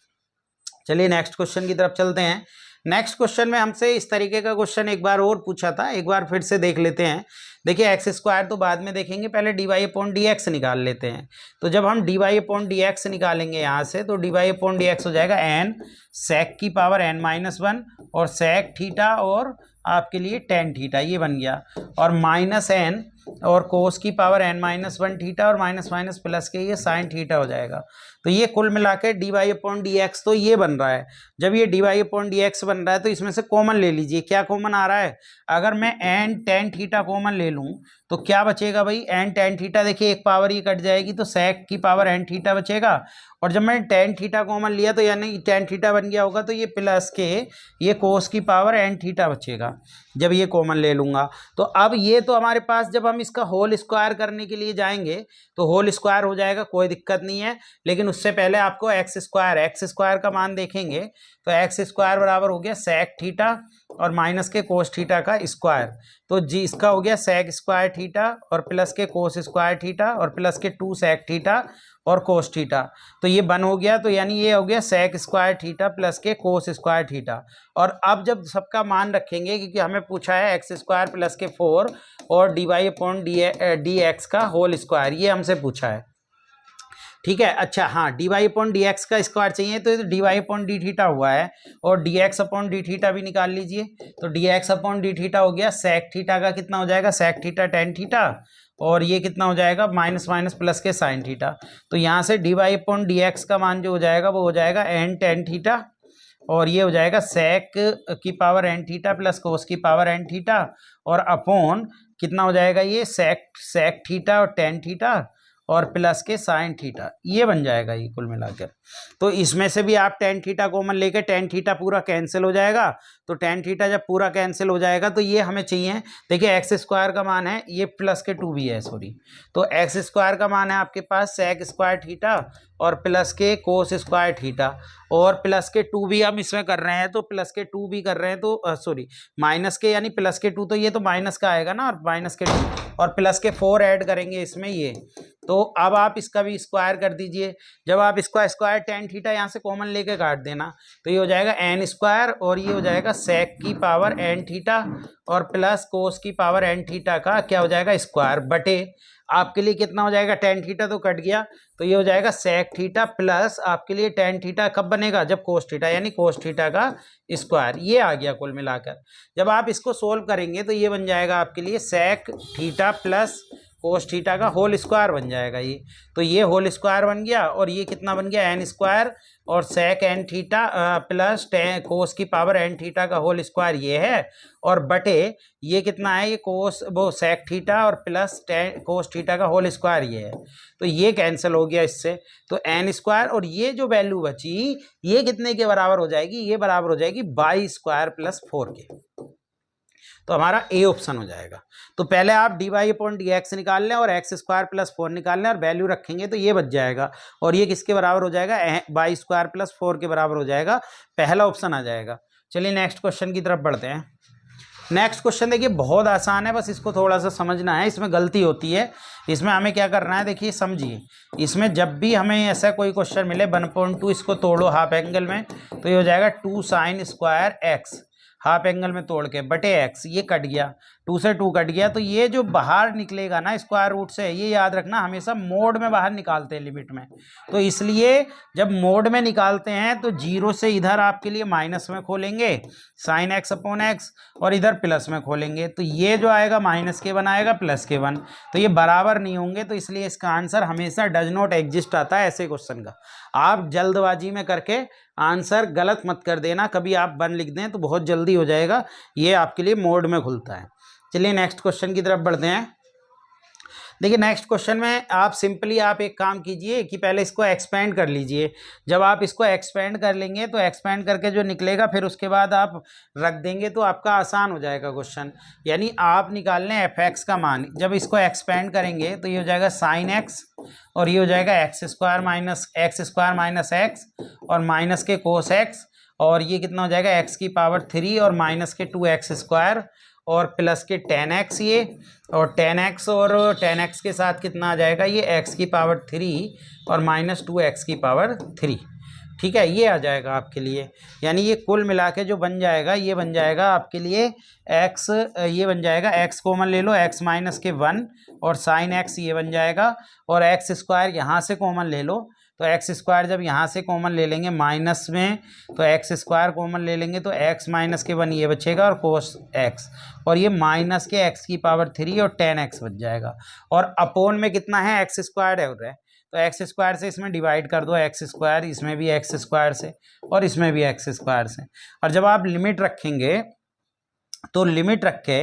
चलिए नेक्स्ट क्वेश्चन की तरफ चलते हैं। नेक्स्ट क्वेश्चन में हमसे इस तरीके का क्वेश्चन एक बार और पूछा था, एक बार फिर से देख लेते हैं। देखिए x² तो बाद में देखेंगे, पहले dy/dx निकाल लेते हैं। तो जब हम dy/dx निकालेंगे यहाँ से, तो dy/dx हो जाएगा n sec की पावर n-1 और sec थीटा और आपके लिए tan थीटा, ये बन गया, और माइनस n और कोस की पावर n-1 थीटा और माइनस माइनस प्लस के ये साइन थीटा हो जाएगा। तो ये कुल मिला के dy/dx तो ये बन रहा है। जब ये dy/dx बन रहा है तो इसमें से कॉमन ले लीजिए, क्या कॉमन आ रहा है, अगर मैं n tan थीटा कॉमन ले लूँ तो क्या बचेगा भाई, n tan थीटा, देखिए एक पावर ये कट जाएगी तो sec की पावर n थीटा बचेगा, और जब मैंने टेन थीटा कॉमन लिया तो यानी टेन थीटा बन गया होगा, तो ये प्लस के ये कोस की पावर एन थीटा बचेगा जब ये कॉमन ले लूँगा। तो अब ये तो हमारे पास जब हम इसका होल स्क्वायर करने के लिए जाएंगे तो होल स्क्वायर हो जाएगा, कोई दिक्कत नहीं है। लेकिन उससे पहले आपको एक्स स्क्वायर का मान देखेंगे तो एक्स स्क्वायर बराबर हो गया सेक थीटा और माइनस के कोस थीटा का स्क्वायर। तो जी इसका हो गया सेक स्क्वायर थीटा और प्लस के कोस स्क्वायर थीटा और प्लस के 2 सेक थीटा और कोस थीटा। तो ये बन हो गया, तो यानी ये हो गया सेक स्क्वायर थीटा प्लस के कोस स्क्वायर थीटा। और अब जब सबका मान रखेंगे, क्योंकि हमें पूछा है एक्स स्क्वायर प्लस के 4 और d y upon d x का होल स्क्वायर, ये हमसे पूछा है। ठीक है, अच्छा हाँ, d y upon d x का स्क्वायर चाहिए तो d y upon d theta हुआ है और d x upon d theta भी निकाल लीजिए। तो d x upon d theta हो गया सेक थीटा का कितना हो जाएगा, सेक थीटा टेन थीटा और ये कितना हो जाएगा माइनस माइनस प्लस के साइन थीटा। तो यहाँ से d y upon d x का मान जो हो जाएगा वो हो जाएगा एन टेन थीटा और ये हो जाएगा सेक की power n theta plus cos की पावर एन थीटा और अपॉन कितना हो जाएगा ये सेक थीटा और टेन थीटा और प्लस के साइन थीटा, ये बन जाएगा ये कुल मिलाकर। तो इसमें से भी आप टेन थीटा कॉमन लेके टेन थीटा पूरा कैंसिल हो जाएगा। तो टेन थीटा जब पूरा कैंसिल हो जाएगा तो ये हमें चाहिए, देखिए एक्स स्क्वायर का मान है ये प्लस के 2 भी है सॉरी, तो एक्स स्क्वायर का मान है आपके पास सेक स्क्वायर थीटा और प्लस के कोस स्क्वायर थीटा और प्लस के 2 भी हम इसमें कर रहे हैं, तो प्लस के 2 भी कर रहे हैं तो सॉरी माइनस के यानी प्लस के 2, तो ये तो माइनस का आएगा ना, और माइनस के 2 और प्लस के 4 ऐड करेंगे इसमें ये। तो अब आप इसका भी स्क्वायर कर दीजिए। जब आप इसका स्क्वायर टेन थीटा यहाँ से कॉमन लेके काट देना तो ये हो जाएगा एन स्क्वायर और ये हो जाएगा सेक की पावर एन थीटा और प्लस कोस की पावर एन थीटा का क्या हो जाएगा स्क्वायर बटे आपके लिए कितना हो जाएगा, टेन थीटा तो कट गया तो ये हो जाएगा सेक थीटा प्लस आपके लिए टेन थीटा कब बनेगा, जब कोस थीटा यानी कोस थीटा का स्क्वायर, ये आ गया कुल मिलाकर। जब आप इसको सोल्व करेंगे तो ये बन जाएगा आपके लिए sec theta plus cos theta का होल स्क्वायर बन जाएगा ये। तो ये होल स्क्वायर बन गया और ये कितना बन गया एन स्क्वायर और सेक एन थीटा प्लस कोस की पावर एन थीटा का होल स्क्वायर ये है और बटे ये कितना है, ये कोस वो सेक थीटा और प्लस कोस थीटा का होल स्क्वायर ये है। तो ये कैंसिल हो गया इससे, तो एन स्क्वायर और ये जो वैल्यू बची ये कितने के बराबर हो जाएगी, ये बराबर हो जाएगी बाई स्क्वायर प्लस 4 के। तो हमारा ए ऑप्शन हो जाएगा। तो पहले आप d y upon d x निकाल लें और एक्स स्क्वायर प्लस 4 निकाल लें और वैल्यू रखेंगे तो ये बच जाएगा और ये किसके बराबर हो जाएगा, बाई स्क्वायर प्लस 4 के बराबर हो जाएगा, पहला ऑप्शन आ जाएगा। चलिए नेक्स्ट क्वेश्चन की तरफ बढ़ते हैं। नेक्स्ट क्वेश्चन देखिए बहुत आसान है, बस इसको थोड़ा सा समझना है, इसमें गलती होती है। इसमें हमें क्या करना है, देखिए समझिए, इसमें जब भी हमें ऐसा कोई क्वेश्चन मिले 1/2 इसको तोड़ो हाफ एंगल में तो ये हो जाएगा 2 sine square x half angle में तोड़ के बटे एक्स, ये कट गया 2 से 2 कट गया। तो ये जो बाहर निकलेगा ना स्क्वायर रूट से, ये याद रखना हमेशा मोड में बाहर निकालते हैं लिमिट में। तो इसलिए जब मोड में निकालते हैं तो 0 से इधर आपके लिए माइनस में खोलेंगे साइन एक्स अपॉन एक्स और इधर प्लस में खोलेंगे, तो ये जो आएगा माइनस के 1 आएगा प्लस के 1, तो ये बराबर नहीं होंगे। तो इसलिए इसका आंसर हमेशा डज नॉट एग्जिस्ट आता है ऐसे क्वेश्चन का। आप जल्दबाजी में करके आंसर गलत मत कर देना, कभी आप 1 लिख दें तो बहुत जल्दी हो जाएगा, ये आपके लिए मोड में खुलता है। चलिए नेक्स्ट क्वेश्चन की तरफ बढ़ते हैं। देखिए नेक्स्ट क्वेश्चन में आप सिंपली आप एक काम कीजिए कि पहले इसको एक्सपेंड कर लीजिए। जब आप इसको एक्सपेंड कर लेंगे तो एक्सपेंड करके जो निकलेगा फिर उसके बाद आप रख देंगे तो आपका आसान हो जाएगा क्वेश्चन। यानी आप निकाल लें एफ एक्स का मान, जब इसको एक्सपेंड करेंगे तो ये हो जाएगा साइन एक्स और ये हो जाएगा एक्स स्क्वायर माइनस एक्स और माइनस के कोस एक्स और ये कितना हो जाएगा एक्स की पावर 3 और माइनस के 2x स्क्वायर और प्लस के 10x ये और 10x के साथ कितना आ जाएगा, ये x की पावर 3 और माइनस 2x की पावर 3। ठीक है, ये आ जाएगा आपके लिए। यानी ये कुल मिला के जो बन जाएगा ये बन जाएगा आपके लिए x, ये बन जाएगा x कॉमन ले लो x माइनस के 1 और साइन x ये बन जाएगा और एक्स स्क्वायर यहाँ से कॉमन ले लो। तो एक्स स्क्वायर जब यहाँ से कॉमन ले लेंगे माइनस में तो एक्स स्क्वायर कॉमन ले लेंगे तो एक्स माइनस के 1 ये बचेगा और कोस एक्स और ये माइनस के एक्स की पावर 3 और 10x बच जाएगा और अपोन में कितना है एक्स स्क्वायर है तो एक्स स्क्वायर से इसमें डिवाइड कर दो एक्स स्क्वायर, इसमें भी एक्स स्क्वायर से और इसमें भी एक्स स्क्वायर से। और जब आप लिमिट रखेंगे तो लिमिट रखे।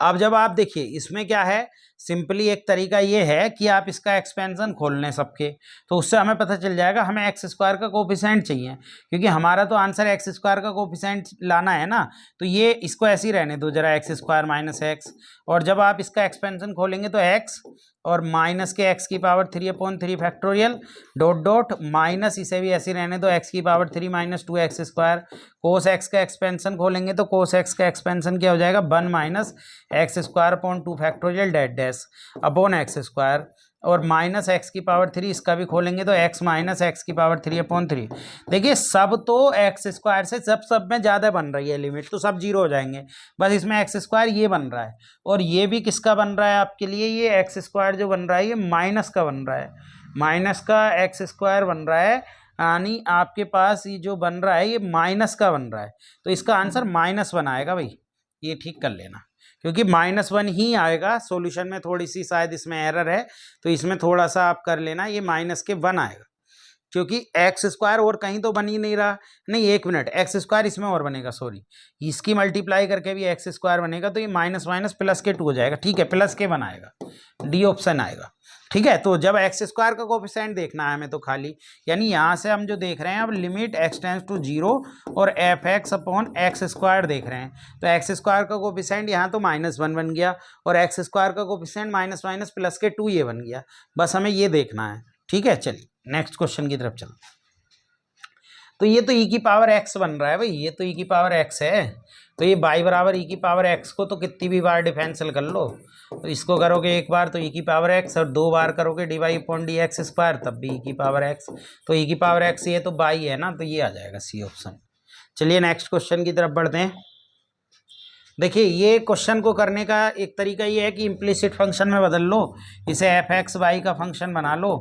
अब जब आप देखिए इसमें क्या है, सिंपली एक तरीका ये है कि आप इसका एक्सपेंशन खोल लें सबके, तो उससे हमें पता चल जाएगा हमें एक्स स्क्वायर का कोफिशिएंट चाहिए, क्योंकि हमारा तो आंसर एक्स स्क्वायर का कोफिशिएंट लाना है ना। तो ये इसको ऐसे ही रहने दो जरा, एक्स स्क्वायर माइनस एक्स, और जब आप इसका एक्सपेंशन खोलेंगे तो एक्स और माइनस के एक्स की power 3/3 factorial dot dot minus, इसे भी ऐसे रहने दो एक्स की power 3 minus 2x square. Cos x का एक्सपेंशन खोलेंगे तो कोस एक्स का एक्सपेंशन क्या हो जाएगा, 1 minus x square upon 2 factorial dot dash upon x square, और माइनस एक्स की पावर 3 इसका भी खोलेंगे तो एक्स माइनस एक्स की पावर 3/3। देखिए सब तो एक्स स्क्वायर से सब में ज़्यादा बन रही है लिमिट, तो सब जीरो हो जाएंगे, बस इसमें एक्स स्क्वायर ये बन रहा है, और ये भी किसका बन रहा है आपके लिए, ये एक्स स्क्वायर जो बन रहा है ये माइनस का बन रहा है, माइनस का एक्स स्क्वायर बन रहा है, यानी आपके पास ये जो बन रहा है ये माइनस का बन रहा है, तो इसका आंसर -1 आएगा भाई, ये ठीक कर लेना, क्योंकि -1 ही आएगा सॉल्यूशन में, थोड़ी सी शायद इसमें एरर है, तो इसमें थोड़ा सा आप कर लेना, ये -1 आएगा, क्योंकि एक्स स्क्वायर और कहीं तो बन ही नहीं रहा, नहीं एक मिनट, एक्स स्क्वायर इसमें और बनेगा, सॉरी, इसकी मल्टीप्लाई करके भी एक्स स्क्वायर बनेगा, तो ये माइनस माइनस प्लस के 2 हो जाएगा, ठीक है, प्लस के बनाएगा, डी ऑप्शन आएगा, ठीक है। तो जब एक्स स्क्वायर का कोफिशिएंट देखना है हमें तो खाली, यानी यहाँ से हम जो देख रहे हैं अब लिमिट x टेंड्स टू 0 और F x upon x square देख रहे हैं, तो एक्स स्क्वायर का कोफिशिएंट यहाँ तो -1 बन गया, और एक्स स्क्वायर का कोफिशिएंट माइनस माइनस प्लस के 2 ये बन गया, बस हमें ये देखना है, ठीक है। चलिए नेक्स्ट क्वेश्चन की तरफ चलते हैं। तो ये तो e की पावर x बन रहा है भाई, ये तो e की पावर x है, तो ये y बराबर e की पावर x को तो कितनी भी बार डिफरेंशियल कर लो, तो इसको करोगे एक बार तो e की पावर x, और 2 बार करोगे dy upon d x square तब भी e की पावर x, तो e की पावर x ये तो बाई है ना, तो ये आ जाएगा सी ऑप्शन। चलिए नेक्स्ट क्वेश्चन की तरफ बढ़ते हैं। देखिए ये क्वेश्चन को करने का एक तरीका ये है कि इम्प्लिसिट फंक्शन में बदल लो, इसे एफ एक्स वाई का फंक्शन बना लो,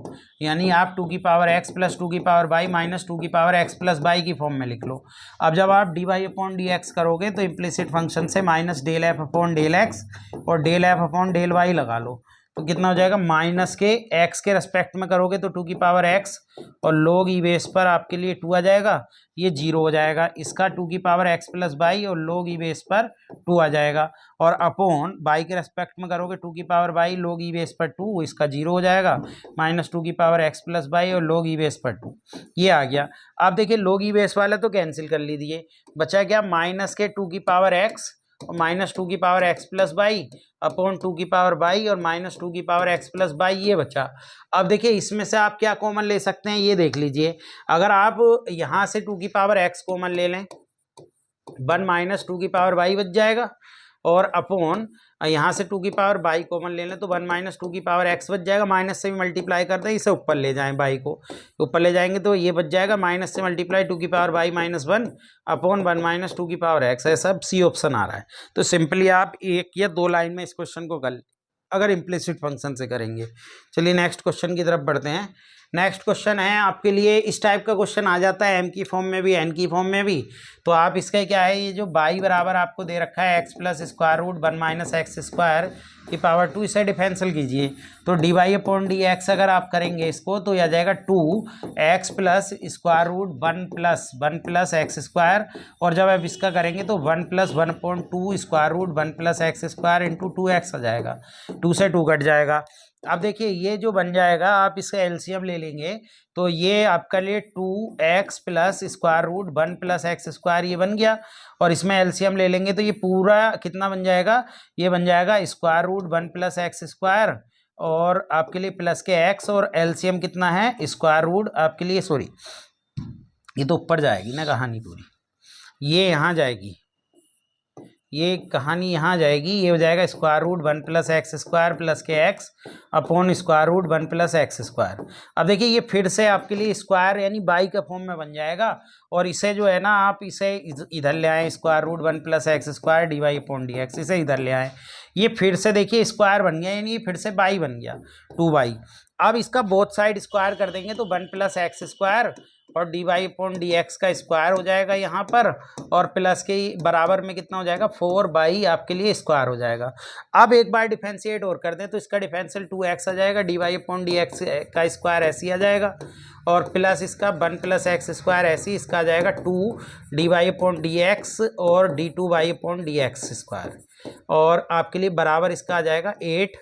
यानी आप 2 की पावर एक्स प्लस 2 की पावर वाई माइनस 2 की पावर एक्स प्लस वाई की फॉर्म में लिख लो। अब जब आप d y upon d x करोगे तो इम्प्लिसिट फंक्शन से minus del f upon del x और del f upon del y लगा लो, तो कितना हो जाएगा, माइनस के एक्स के रेस्पेक्ट में करोगे तो 2 की पावर एक्स और लोग ई बेस पर आपके लिए 2 आ जाएगा, ये 0 हो जाएगा, इसका 2 की पावर एक्स प्लस वाई और लोग ई बेस पर 2 आ जाएगा, और अपॉन वाई के रेस्पेक्ट में करोगे 2 की पावर वाई लोग ई बेस पर 2, इसका 0 हो जाएगा, माइनस 2 की पावर एक्स प्लस वाई और लोग ई बेस पर 2, ये आ गया। आप देखिए लोग ई बेस वाला तो कैंसिल कर लीजिए, बचा क्या, माइनस के 2 की पावर एक्स और माइनस 2 की power x plus y upon 2 की पावर वाई और माइनस 2 की पावर एक्स प्लस वाई, ये बचा। अब देखिए इसमें से आप क्या कॉमन ले सकते हैं ये देख लीजिए, अगर आप यहाँ से 2 की पावर एक्स कॉमन ले लें 1 माइनस 2 की पावर वाई बच जाएगा, और अपॉन यहाँ से 2 की पावर बाई कॉमन ले लें तो 1 माइनस 2 की पावर एक्स बच जाएगा, माइनस से भी मल्टीप्लाई करते हैं, इसे ऊपर ले जाएं, बाई को ऊपर ले जाएंगे तो ये बच जाएगा, माइनस से मल्टीप्लाई 2 की power by minus 1 upon 1 minus 2 की पावर एक्स, ऐसा सी ऑप्शन आ रहा है। तो सिंपली आप एक या 2 लाइन में इस क्वेश्चन को कर अगर इम्प्लिसिट फंक्शन से करेंगे। चलिए नेक्स्ट क्वेश्चन की तरफ बढ़ते हैं। नेक्स्ट क्वेश्चन है आपके लिए, इस टाइप का क्वेश्चन आ जाता है एम की फॉर्म में भी एन की फॉर्म में भी, तो आप इसका क्या है, ये जो बाई बराबर आपको दे रखा है x plus square root 1 minus x square की पावर 2, इसे डिफरेंशियल कीजिए, तो d y upon d x अगर आप करेंगे इसको तो यह आ जाएगा 2 x plus square root 1 plus x square, और जब आप इसका करेंगे तो 1 plus 1/2 square root 1 plus x square into 2x आ जाएगा, 2 से 2 कट जाएगा। अब देखिए ये जो बन जाएगा आप इसका एलसीएम ले लेंगे तो ये आपका लिए 2x plus square root 1 plus x square ये बन गया, और इसमें एलसीएम ले लेंगे तो ये पूरा कितना बन जाएगा, ये बन जाएगा square root 1 plus x square और आपके लिए प्लस के x, और एलसीएम कितना है स्क्वायर रूट आपके लिए, सॉरी ये तो ऊपर जाएगी ना कहानी पूरी, ये यहाँ जाएगी, ये कहानी यहाँ जाएगी, ये हो जाएगा square root 1 plus x square plus k x upon square root 1 plus x square. अब देखिए ये फिर से आपके लिए स्क्वायर यानी बाई का फॉर्म में बन जाएगा, और इसे जो है ना आप इसे इधर ले आए, square root 1 plus x square d y upon d x, इसे इधर ले आए, ये फिर से देखिए स्क्वायर बन गया, यानी ये फिर से बाई बन गया 2 बाई। अब इसका बोथ साइड स्क्वायर कर देंगे तो 1 प्लस एक्स स्क्वायर और d y upon d x का स्क्वायर हो जाएगा यहाँ पर, और प्लस के बराबर में कितना हो जाएगा 4 आपके लिए स्क्वायर हो जाएगा। अब एक बार डिफरेंशिएट और कर दें तो इसका डिफरेंशियल 2x आ जाएगा, d y upon d x का स्क्वायर ऐसे ही आ जाएगा, और प्लस इसका 1 + x स्क्वायर ऐसे ही इसका आ जाएगा 2 d y upon d x और d 2 y upon d x square, और आपके लिए बराबर इसका आ जाएगा 8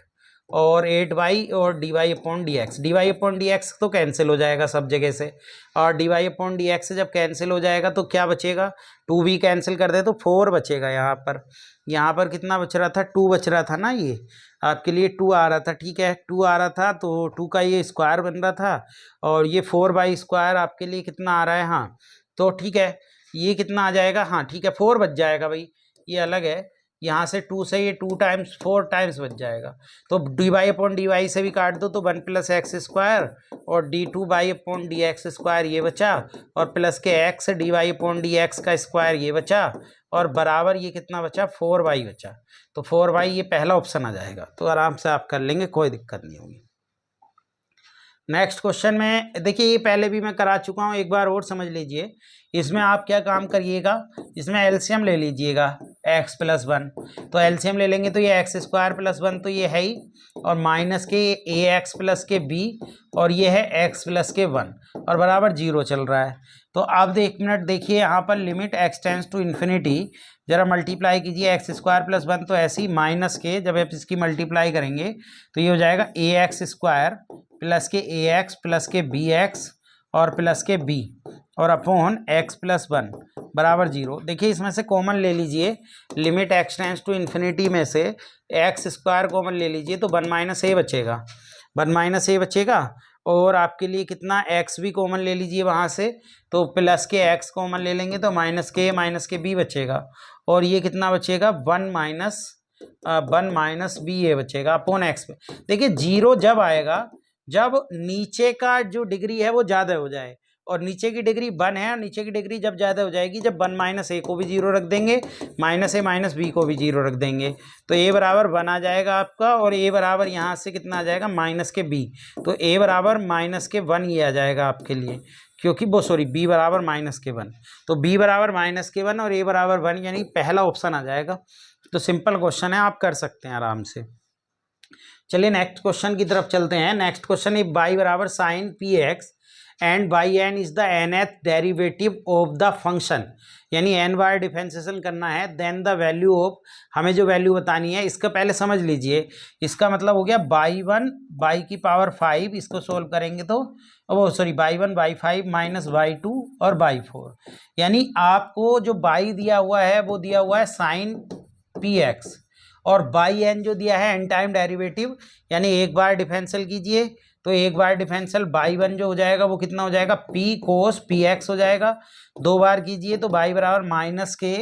और 8y और dy upon d x. D y upon d x तो कैंसिल हो जाएगा सब जगह से, और d y upon d x जब कैंसिल हो जाएगा तो क्या बचेगा, 2b कैंसिल कर दे तो 4 बचेगा यहाँ पर कितना बच रहा था, 2 बच रहा था ना, ये आपके लिए 2 आ रहा था, ठीक है 2 आ रहा था तो 2 का ये स्क्वायर बन रहा था, और ये 4 स्क्वायर आपके लिए कितना आ रहा है, हाँ तो ठीक है ये कितना आ जाएगा, हाँ ठीक है 4 बच जाएगा भाई, ये अलग है, यहाँ से 2 से ये 2 टाइम्स 4 टाइम्स बच जाएगा, तो d y upon d y से भी काट दो तो 1 + x स्क्वायर और d 2 y upon d x square ये बचा, और प्लस के x d y upon d x का स्क्वायर ये बचा, और बराबर ये कितना बचा 4y बचा, तो 4y ये पहला ऑप्शन आ जाएगा, तो आराम से आप कर लेंगे, कोई दिक्कत नहीं होगी। नेक्स्ट क्वेश्चन में देखिए, ये पहले भी मैं करा चुका हूँ, एक बार और समझ लीजिए। इसमें आप क्या काम करिएगा, इसमें एलसीएम ले लीजिएगा x + 1, तो एलसीएम ले लेंगे तो ये x² + 1 तो ये है ही, और माइनस के ax प्लस के b, और ये है x + के 1 और बराबर 0 चल रहा है। तो अब 1 मिनट देखिए, यहाँ पर limit x tends to infinity, जरा मल्टीप्लाई कीजिए x² + 1, तो ऐसे ही माइनस के जब आप इसकी मल्टीप्लाई करेंगे तो ये हो जाएगा ax² प्लस के ax प्लस के bx और प्लस के b और अपॉन x + 1 बराबर 0। देखिए इसमें से कॉमन ले लीजिए, limit x tends to infinity में से x² कॉमन ले लीजिए तो 1 - a बचेगा, 1 - a बचेगा, और आपके लिए कितना x भी कॉमन ले लीजिए वहाँ से, तो प्लस के x कॉमन ले लेंगे तो माइनस के b बचेगा, और ये कितना बचेगा 1 - b ये बचेगा अपॉन x पे। देखिए 0 जब आएगा जब नीचे का जो डिग्री है वो ज़्यादा हो जाए, और नीचे की डिग्री 1 है, और नीचे की डिग्री जब ज़्यादा हो जाएगी जब 1 - a को भी 0 रख देंगे, -a - b को भी 0 रख देंगे, तो a बराबर 1 आ जाएगा आपका, और a बराबर यहाँ से कितना आ जाएगा -b, तो a बराबर -1 ये आ जाएगा आपके लिए, क्योंकि वो सॉरी b बराबर -1, तो b बराबर -1 और a बराबर 1, यानी पहला ऑप्शन आ जाएगा। तो सिंपल क्वेश्चन है, आप कर सकते हैं आराम से। चलिए नेक्स्ट क्वेश्चन की तरफ चलते हैं। नेक्स्ट क्वेश्चन है y बराबर sin px and yn is the nth derivative of the function, यानी n बार डिफरेंशिएशन करना है, देन द वैल्यू ऑफ, हमें जो वैल्यू बतानी है इसका पहले समझ लीजिए। इसका मतलब हो गया y1 y⁵, इसको सोल्व करेंगे तो वो सॉरी y1 y5 - y2 और y4, यानी आपको जो y दिया हुआ है वो दिया हुआ है sin px, और बाई एन जो दिया है एन टाइम डेरिवेटिव, यानी एक बार डिफरेंशियल कीजिए तो एक बार डिफरेंशियल y1 जो हो जाएगा वो कितना हो जाएगा p cos px हो जाएगा, 2 बार कीजिए तो y बराबर माइनस के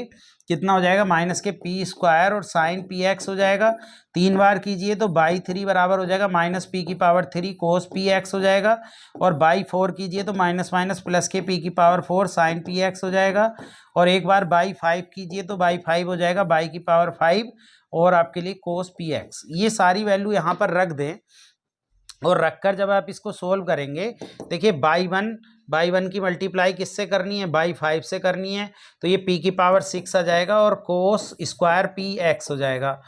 कितना हो जाएगा -p² और sin px हो जाएगा, 3 बार कीजिए तो y3 बराबर हो जाएगा -p³ cos px हो जाएगा, और y4 कीजिए तो माइनस प्लस के p⁴ sin px हो जाएगा, और एक बार y5 कीजिए तो y5 हो जाएगा y⁵ और आपके लिए cos px। ये सारी वैल्यू यहाँ पर रख दें, और रखकर जब आप इसको सोल्व करेंगे, देखिए y1 की मल्टीप्लाई किससे करनी है, y5 से करनी है, तो ये p⁶ आ जाएगा और cos स्क्वायर px हो जाएगा,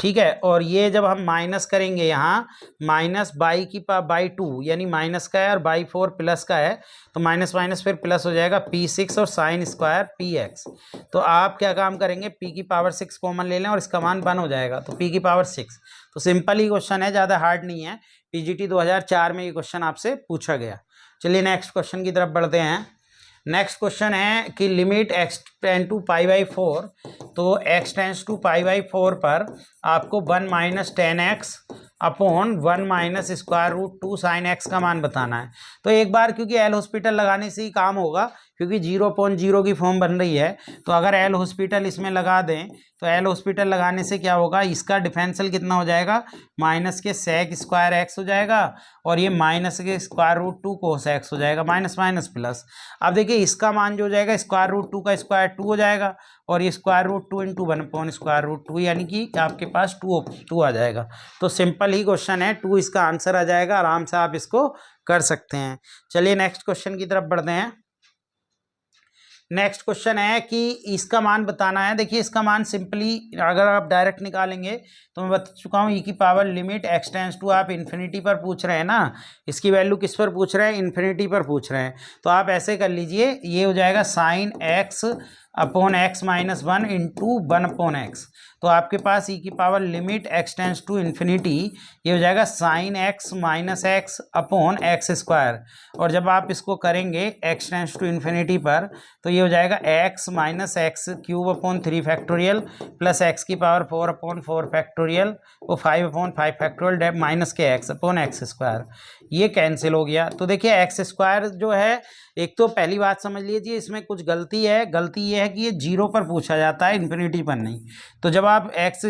ठीक है। और ये जब हम माइनस करेंगे यहाँ -y2 यानी माइनस का है और y4 प्लस का है, तो माइनस फिर प्लस हो जाएगा p6 और sin स्क्वायर px। तो आप क्या काम करेंगे, p⁶ कॉमन ले लें और इसका मान 1 हो जाएगा, तो p⁶। तो सिंपल ही क्वेश्चन है, ज़्यादा हार्ड नहीं है, पीजीटी 2004 में ये क्वेश्चन आपसे पूछा गया। चलिए नेक्स्ट क्वेश्चन की तरफ बढ़ते हैं। नेक्स्ट क्वेश्चन है कि लिमिट x टेंड टू π/4, तो x टेंड्स टू π/4 पर आपको 1 - 10x अपॉन 1 - √2 sin x का मान बताना है। तो एक बार क्योंकि एल हॉस्पिटल लगाने से ही काम होगा, क्योंकि 0/0 की फॉर्म बन रही है, तो अगर एल हॉस्पिटल इसमें लगा दें तो एल हॉस्पिटल लगाने से क्या होगा, इसका डिफरेंशियल कितना हो जाएगा -sec² हो जाएगा, और ये -√2 cos x हो जाएगा, माइनस प्लस। अब देखिए इसका मान जो हो जाएगा √2 का स्क्वायर 2 हो जाएगा, और ये √2 × 1/√2, यानी कि आपके पास 2 आ जाएगा। तो सिंपल ही क्वेश्चन है, 2 इसका आंसर आ जाएगा, आराम से आप इसको कर सकते हैं। चलिए नेक्स्ट क्वेश्चन की तरफ बढ़ते हैं। नेक्स्ट क्वेश्चन है कि इसका मान बताना है। देखिए इसका मान सिंपली अगर आप डायरेक्ट निकालेंगे तो मैं बता चुका हूँ, ई की power limit x tends to, आप इन्फिनिटी पर पूछ रहे हैं ना, इसकी वैल्यू किस पर पूछ रहे हैं, इन्फिनिटी पर पूछ रहे हैं। तो आप ऐसे कर लीजिए, ये हो जाएगा sine x upon x minus one into one upon x. तो आपके पास ई की power limit x tends to infinity, ये हो जाएगा sine x minus x upon x square. और जब आप इसको करेंगे एक्स टेंस टू इन्फिनिटी पर, तो ये हो जाएगा x minus x cube upon three factorial plus x की power four upon four factorial, वो five upon five factorial minus के एक्स अपॉन एक्स स्क्वायर। ये कैंसिल हो गया। तो देखिए एक्स स्क्वायर जो है, एक तो पहली बात समझ लीजिए इसमें कुछ गलती है। गलती ये है कि ये जीरो पर पूछा जाता है, इन्फिनिटी पर नहीं। तो जब आप एक्स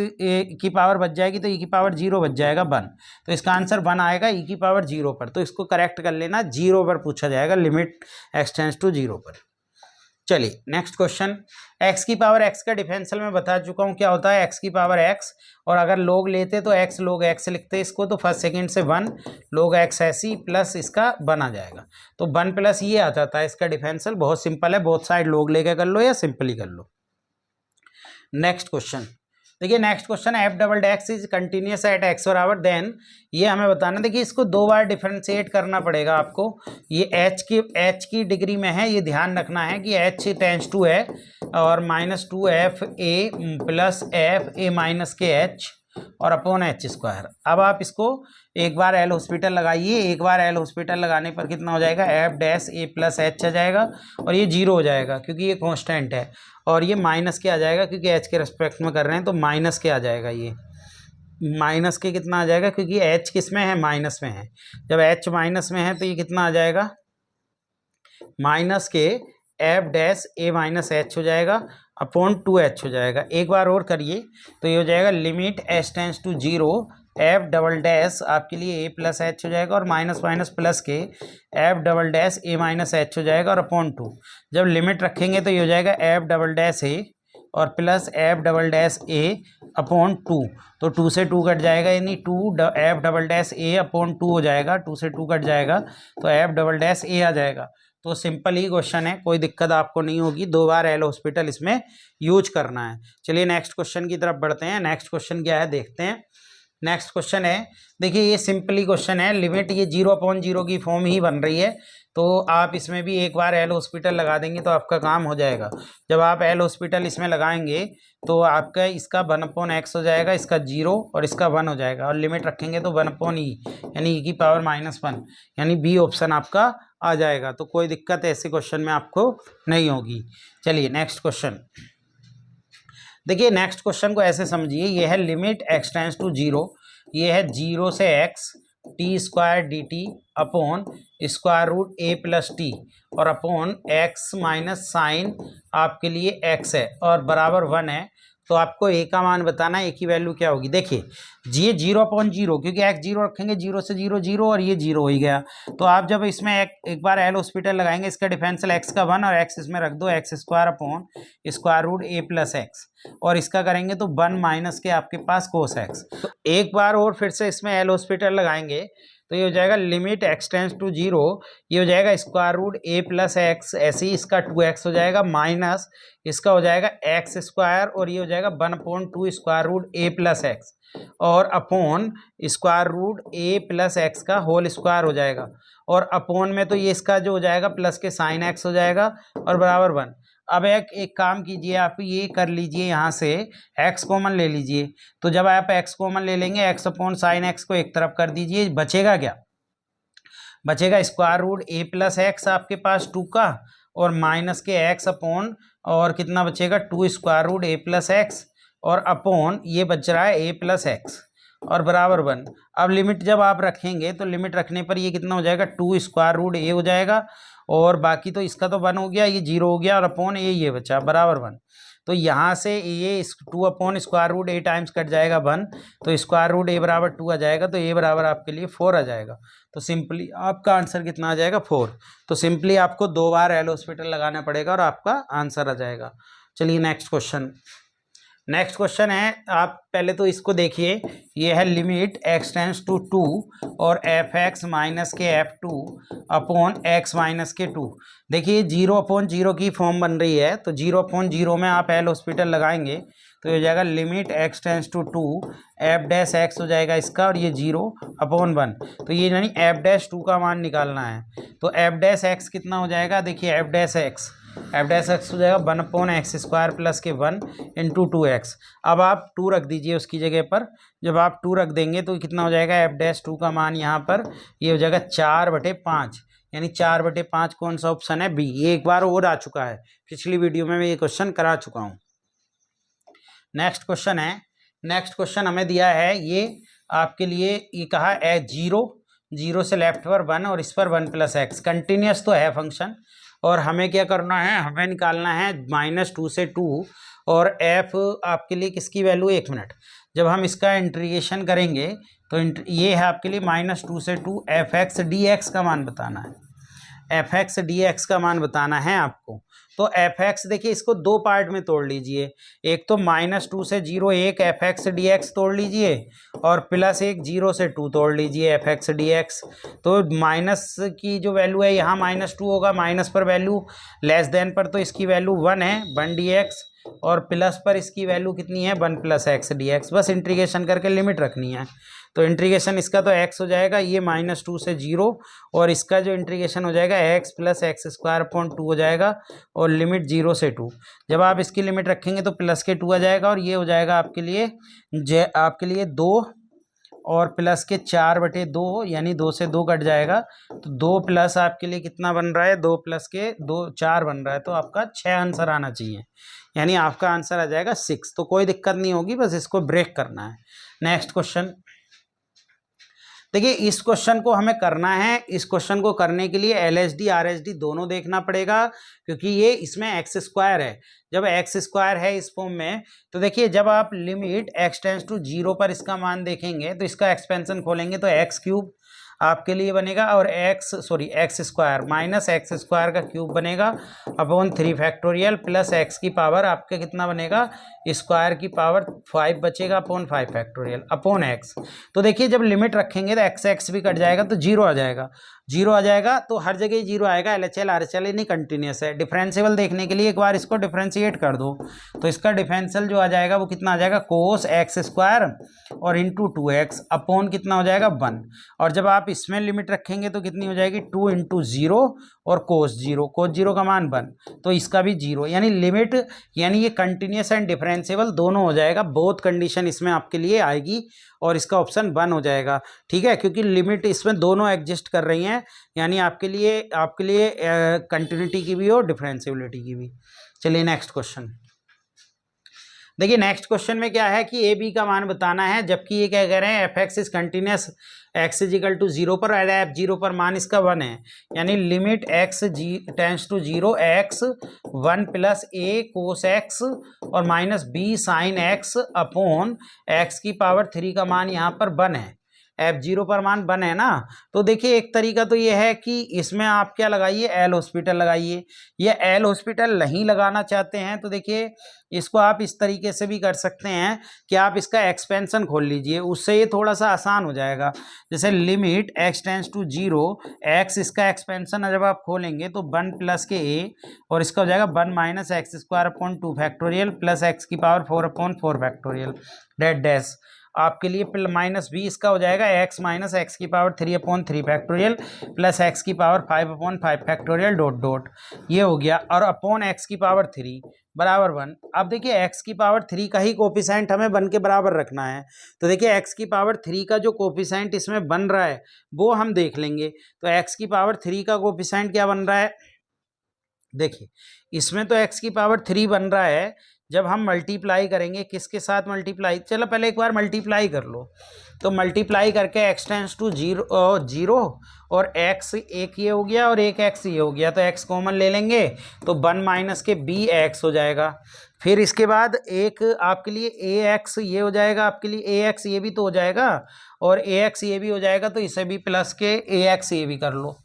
की पावर बच जाएगी तो ई की पावर जीरो बच जाएगा वन, तो इसका आंसर वन आएगा ई की पावर जीरो पर। तो इसको करेक्ट कर लेना, जीरो पर पूछा जाएगा, limit x tends to zero पर। चलिए नेक्स्ट क्वेश्चन, एक्स की पावर एक्स का डिफरेंशियल में बता चुका हूँ क्या होता है, एक्स की पावर एक्स, और अगर लोग लेते तो एक्स लोग एक्स लिखते इसको, तो फर्स्ट सेकंड से वन लोग एक्स ऐसी प्लस इसका वन आ जाएगा। तो वन प्लस ये आ जाता है इसका डिफरेंशियल। बहुत सिंपल है, बोथ साइड लोग लेके कर लो या सिंपली कर लो। नेक्स्ट क्वेश्चन देखिए, next question F double x is continuous at x बराबर देन, ये हमें बताना। देखिए इसको दो बार डिफरेंशिएट करना पड़ेगा आपको। ये एच की डिग्री में है, ये ध्यान रखना है कि एच टेंस टू है और minus two F A plus F A minus के एच और अपॉन एच स्क्वायर। अब आप इसको एक बार एल हॉस्पिटल लगाइए, एक बार एल हॉस्पिटल लगाने पर कितना हो जाएगा, एफ डैश ए प्लस एच आ जाएगा और ये जीरो हो जाएगा क्योंकि ये कांस्टेंट है, और ये माइनस के आ जाएगा क्योंकि एच के रेस्पेक्ट में कर रहे हैं, तो माइनस के आ जाएगा। ये माइनस के कितना आ जाएगा, क्योंकि एच किस में है, माइनस में है। जब एच माइनस में है तो ये कितना आ जाएगा, माइनस के F dash a minus h हो जाएगा अपॉन टू एच हो जाएगा। एक बार और करिए तो ये हो जाएगा limit h tends to zero f double dash आपके लिए ए प्लस एच हो जाएगा और माइनस माइनस प्लस के f double dash a minus h हो जाएगा और अपॉन टू। जब लिमिट रखेंगे तो ये हो जाएगा एफ डबल डैश ए और plus f double dash a upon two. तो टू से टू कट जाएगा, यानी two f double dash a upon two हो जाएगा। टू से टू कट जाएगा तो एफ डबल डैश ए आ जाएगा। तो सिंपल ही क्वेश्चन है, कोई दिक्कत आपको नहीं होगी। दो बार एल हॉस्पिटल इसमें यूज करना है। चलिए नेक्स्ट क्वेश्चन की तरफ बढ़ते हैं। नेक्स्ट क्वेश्चन क्या है देखते हैं। नेक्स्ट क्वेश्चन है, देखिए ये सिंपली क्वेश्चन है, लिमिट ये जीरो अपॉन जीरो की फॉर्म ही बन रही है। तो आप इसमें भी एक बार एल हॉस्पिटल लगा देंगे तो आपका काम हो जाएगा। जब आप एल हॉस्पिटल इसमें लगाएंगे तो आपका इसका वन अपॉन एक्स हो जाएगा, इसका जीरो और इसका वन हो जाएगा, और लिमिट रखेंगे तो वन अपॉन ई यानी ई की पावर माइनस वन, यानी बी ऑप्शन आपका आ जाएगा। तो कोई दिक्कत ऐसे क्वेश्चन में आपको नहीं होगी। चलिए नेक्स्ट क्वेश्चन देखिए, नेक्स्ट क्वेश्चन को ऐसे समझिए, ये है limit x tends to zero, ये है जीरो से x t square d t upon square root a plus t और अपॉन एक्स माइनस साइन आपके लिए एक्स है और बराबर वन है। तो आपको ए का मान बताना है, ए की वैल्यू क्या होगी। देखिए ये जीरो अपॉन जीरो, क्योंकि एक्स जीरो रखेंगे, जीरो से जीरो जीरो और ये जीरो हो ही गया। तो आप जब इसमें एक बार एल हॉस्पिटल लगाएंगे, इसका डिफरेंशियल एक्स का वन और एक्स इसमें रख दो, x square upon square root a plus x, और इसका करेंगे तो वन माइनस के आपके पास कोस एक्स। तो एक बार और फिर से इसमें एल हॉस्पिटल लगाएंगे तो ये हो जाएगा limit x tends to zero, ये हो जाएगा square root a plus x, ऐसे ही इसका टू एक्स हो जाएगा माइनस इसका हो जाएगा एक्स स्क्वायर, और ये हो जाएगा one upon two square root a plus x और upon square root a plus x का होल स्क्वायर हो जाएगा, और अपॉन में तो ये इसका जो हो जाएगा प्लस के साइन एक्स हो जाएगा और बराबर वन। अब एक काम कीजिए, आप ये कर लीजिए, यहाँ से x कॉमन ले लीजिए। तो जब आप x कॉमन ले लेंगे, x अपॉन साइन एक्स को एक तरफ कर दीजिए, बचेगा क्या, बचेगा square root a plus x आपके पास टू का और माइनस के x अपॉन और कितना बचेगा two square root a plus x और अपॉन ये बच रहा है ए प्लस एक्स और बराबर वन। अब लिमिट जब आप रखेंगे तो लिमिट रखने पर ये कितना हो जाएगा, टू स्क्वायर रूट ए हो जाएगा और बाकी तो इसका तो वन हो गया, ये जीरो हो गया और अपॉन ये बचा बराबर वन। तो यहाँ से ये टू अपॉन स्क्वायर रूट ए टाइम्स कट जाएगा वन, तो स्क्वायर रूट ए बराबर टू आ जाएगा, तो ए बराबर आपके लिए फोर आ जाएगा। तो सिंपली आपका आंसर कितना आ जाएगा, फोर। तो सिंपली आपको दो बार एल हॉस्पिटल लगाना पड़ेगा और आपका आंसर आ जाएगा। चलिए नेक्स्ट क्वेश्चन। नेक्स्ट क्वेश्चन है, आप पहले तो इसको देखिए, ये है लिमिट x टेंस टू 2 और fx माइनस के f2 अपॉन x माइनस के 2। देखिए 0/0 की फॉर्म बन रही है, तो 0/0 में आप एल हॉस्पिटल लगाएंगे तो ये हो जाएगा limit x tends to 2 f dash x हो जाएगा इसका, और ये 0/1। तो ये यानी f डैश 2 का मान निकालना है। तो f डैश x कितना हो जाएगा, देखिए f डैश x हो जाएगा 1/x² प्लस के 1 इंटू 2x। अब आप 2 रख दीजिए उसकी जगह पर। जब आप 2 रख देंगे तो कितना हो जाएगा, f डैश 2 का मान यहाँ पर ये हो जाएगा 4/5, यानी 4/5 कौन सा ऑप्शन है, बी। ये एक बार और आ चुका है, पिछली वीडियो में मैं ये क्वेश्चन करा चुका हूँ। नेक्स्ट क्वेश्चन है, नेक्स्ट क्वेश्चन हमें दिया है ये आपके लिए, ये कहा है 0 से लेफ्ट पर 1 और इस पर 1 प्लस एक्स। कंटिन्यूस तो है फंक्शन, और हमें क्या करना है, हमें निकालना है -2 से 2 और f आपके लिए किसकी वैल्यू, 1 मिनट। जब हम इसका इंटीग्रेशन करेंगे तो ये है आपके लिए -2 से 2 fx dx का मान बताना है, fx dx का मान बताना है आपको। तो fx देखिए इसको दो पार्ट में तोड़ लीजिए, एक तो -2 से 0 एक fx dx तोड़ लीजिए, और प्लस एक 0 से 2 तोड़ लीजिए fx dx। तो माइनस की जो वैल्यू है यहाँ -2 होगा, माइनस पर वैल्यू लेस देन पर तो इसकी वैल्यू 1 है 1 dx, और प्लस पर इसकी वैल्यू कितनी है 1 प्लस x dx। बस इंटीग्रेशन करके लिमिट रखनी है। तो इंटीग्रेशन इसका तो x हो जाएगा ये -2 से 0, और इसका जो इंटीग्रेशन हो जाएगा x प्लस x² 2 हो जाएगा, और लिमिट 0 से 2। जब आप इसकी लिमिट रखेंगे तो प्लस के 2 आ जाएगा, और ये हो जाएगा आपके लिए 2 और प्लस के 4/2, यानी 2 से 2 कट जाएगा। तो 2 प्लस आपके लिए कितना बन रहा है, 2 प्लस के 2 4 बन रहा है। तो आपका 6 आंसर आना चाहिए, यानी आपका आंसर आ जाएगा 6। तो कोई दिक्कत नहीं होगी, बस इसको ब्रेक करना है। नेक्स्ट क्वेश्चन देखिए, इस क्वेश्चन को हमें करना है। इस क्वेश्चन को करने के लिए LHD RHD दोनों देखना पड़ेगा, क्योंकि ये इसमें x² है। जब x² है इस फॉर्म में, तो देखिए जब आप लिमिट x टेंस टू 0 पर इसका मान देखेंगे तो इसका एक्सपेंशन खोलेंगे तो x³ आपके लिए बनेगा, और x² माइनस x² का क्यूब बनेगा अपॉन 3 फैक्टोरियल प्लस x की पावर आपके कितना बनेगा, स्क्वायर की पावर 5 बचेगा अपॉन 5 फैक्टोरियल अपॉन x। तो देखिए जब लिमिट रखेंगे तो x भी कट जाएगा तो 0 आ जाएगा, 0 आ जाएगा तो हर जगह 0 आएगा। LHL RHL नहीं कंटिन्यूस है। डिफरेंशियल देखने के लिए एक बार इसको डिफरेंशिएट कर दो, तो इसका डिफरेंशियल जो आ जाएगा वो कितना आ जाएगा, कोस x² और इंटू 2x अपॉन कितना हो जाएगा 1। और जब आप इसमें लिमिट रखेंगे तो कितनी हो जाएगी 2 इंटू 0 और कोस 0 का मान 1, तो इसका भी 0, यानी लिमिट यानी ये कंटिन्यूस एंड डिफरेंशिएबल दोनों हो जाएगा। बोथ कंडीशन इसमें आपके लिए आएगी और इसका ऑप्शन 1 हो जाएगा। ठीक है, क्योंकि लिमिट इसमें दोनों एग्जिस्ट कर रही हैं, यानी आपके लिए कंटिन्यूटी की भी और डिफरेंशिएबिलिटी की भी। चलिए नेक्स्ट क्वेश्चन देखिए। नेक्स्ट क्वेश्चन में क्या है कि ए बी का मान बताना है, जबकि ये क्या कह रहे हैं f x is continuous x is equal to 0 पर, एफ 0 पर मान इसका 1 है, यानी limit x tends to 0 x 1 plus a cos x और minus b sine x upon x की पावर 3 का मान यहाँ पर 1 है। f0 पर मान 1 है ना। तो देखिए एक तरीका तो ये है कि इसमें आप क्या लगाइए, एल हॉस्पिटल लगाइए, या एल हॉस्पिटल नहीं लगाना चाहते हैं तो देखिए इसको आप इस तरीके से भी कर सकते हैं कि आप इसका एक्सपेंशन खोल लीजिए, उससे ये थोड़ा सा आसान हो जाएगा। जैसे limit x tends to 0 x, इसका एक्सपेंशन जब आप खोलेंगे तो 1 प्लस के a और इसका हो जाएगा 1 minus x² upon 2 factorial plus x की power 4 upon 4 factorial dot dash आपके लिए माइनस b इसका हो जाएगा x माइनस x की power 3 upon 3 factorial plus x की power 5 upon 5 factorial dot dot, ये हो गया, और अपॉन x की पावर 3 बराबर 1। अब देखिए x की पावर 3 का ही कोफिशिएंट हमें 1 के बराबर रखना है, तो देखिए x की पावर 3 का जो कोफिशिएंट इसमें बन रहा है वो हम देख लेंगे। तो x की पावर 3 का कोफिशिएंट क्या बन रहा है, देखिए इसमें तो x की पावर 3 बन रहा है, जब हम मल्टीप्लाई करेंगे किसके साथ मल्टीप्लाई, चलो पहले एक बार मल्टीप्लाई कर लो। तो मल्टीप्लाई करके x टेंस टू 0 और x एक ये हो गया और एक x ये हो गया, तो x कॉमन ले लेंगे तो 1 माइनस के b x हो जाएगा। फिर इसके बाद एक आपके लिए ax ये हो जाएगा, आपके लिए ax ये भी तो हो जाएगा और ax ये भी हो जाएगा, तो इसे भी प्लस के ax ये भी कर लो।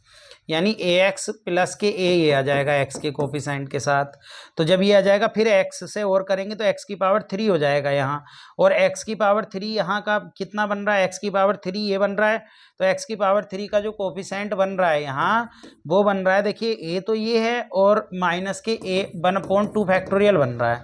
यानी ax प्लस के a ये आ जाएगा x के कोफिशेंट के साथ। तो जब ये आ जाएगा फिर x से और करेंगे तो x की पावर 3 हो जाएगा यहाँ, और x की पावर 3 यहाँ का कितना बन रहा है, x की पावर 3 ये बन रहा है। तो x की पावर 3 का जो कोफिशेंट बन रहा है यहाँ वो बन रहा है, देखिए a तो ये है और माइनस के a 1/2 फैक्टोरियल बन रहा है,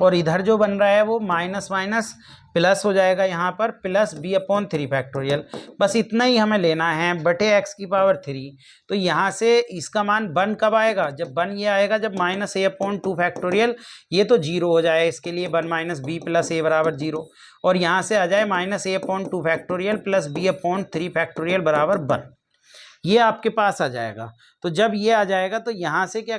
और इधर जो बन रहा है वो माइनस माइनस प्लस हो जाएगा यहाँ पर प्लस b/3 फैक्टोरियल। बस इतना ही हमें लेना है बटे x की पावर 3। तो यहाँ से इसका मान 1 कब आएगा, जब 1 ये आएगा जब माइनस a/2 फैक्टोरियल ये तो 0 हो जाए, इसके लिए 1 माइनस b प्लस a बराबर 0, और यहाँ से आ जाए minus a/2 factorial plus b/3 factorial बराबर 1, ये आपके पास आ जाएगा। तो जब ये आ जाएगा तो यहाँ से क्या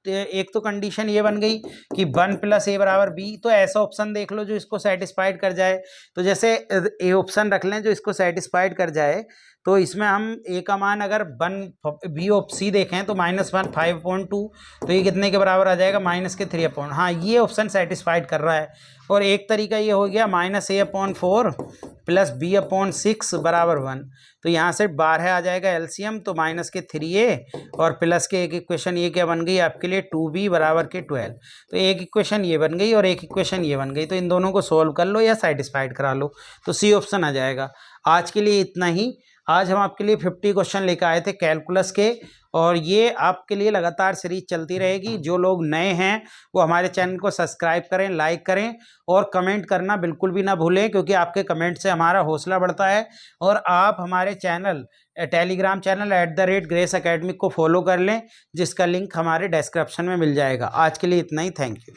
एक तो कंडीशन ये बन गई कि 1 प्लस a बराबर b, तो ऐसा ऑप्शन देख लो जो इसको सेटिस्फाइड कर जाए। तो जैसे ए ऑप्शन रख लें जो इसको सेटिस्फाइड कर जाए, तो इसमें हम a का मान अगर 1 b ऑफ c देखें तो -1 5/2, तो ये कितने के बराबर आ जाएगा माइनस के 3 अपॉन, हाँ ये ऑप्शन सेटिस्फाइड कर रहा है। और एक तरीका ये हो गया -a/4 प्लस b/6 बराबर 1, तो यहाँ से 12 आ जाएगा एलसीएम, तो माइनस के 3a और प्लस के एक इक्वेशन ये क्या बन गई आपके लिए 2b बराबर के 12। तो एक इक्वेशन ये बन गई और एक इक्वेशन ये बन गई, तो इन दोनों को सोल्व कर लो या सेटिस्फाइड करा लो, तो सी ऑप्शन आ जाएगा। आज के लिए इतना ही। आज हम आपके लिए 50 क्वेश्चन लेकर आए थे कैलकुलस के, और ये आपके लिए लगातार सीरीज चलती रहेगी। जो लोग नए हैं वो हमारे चैनल को सब्सक्राइब करें, लाइक करें और कमेंट करना बिल्कुल भी ना भूलें, क्योंकि आपके कमेंट से हमारा हौसला बढ़ता है। और आप हमारे channel Telegram channel @grace academic को फॉलो कर लें, जिसका लिंक हमारे डिस्क्रिप्शन में मिल जाएगा। आज के लिए इतना ही, थैंक यू।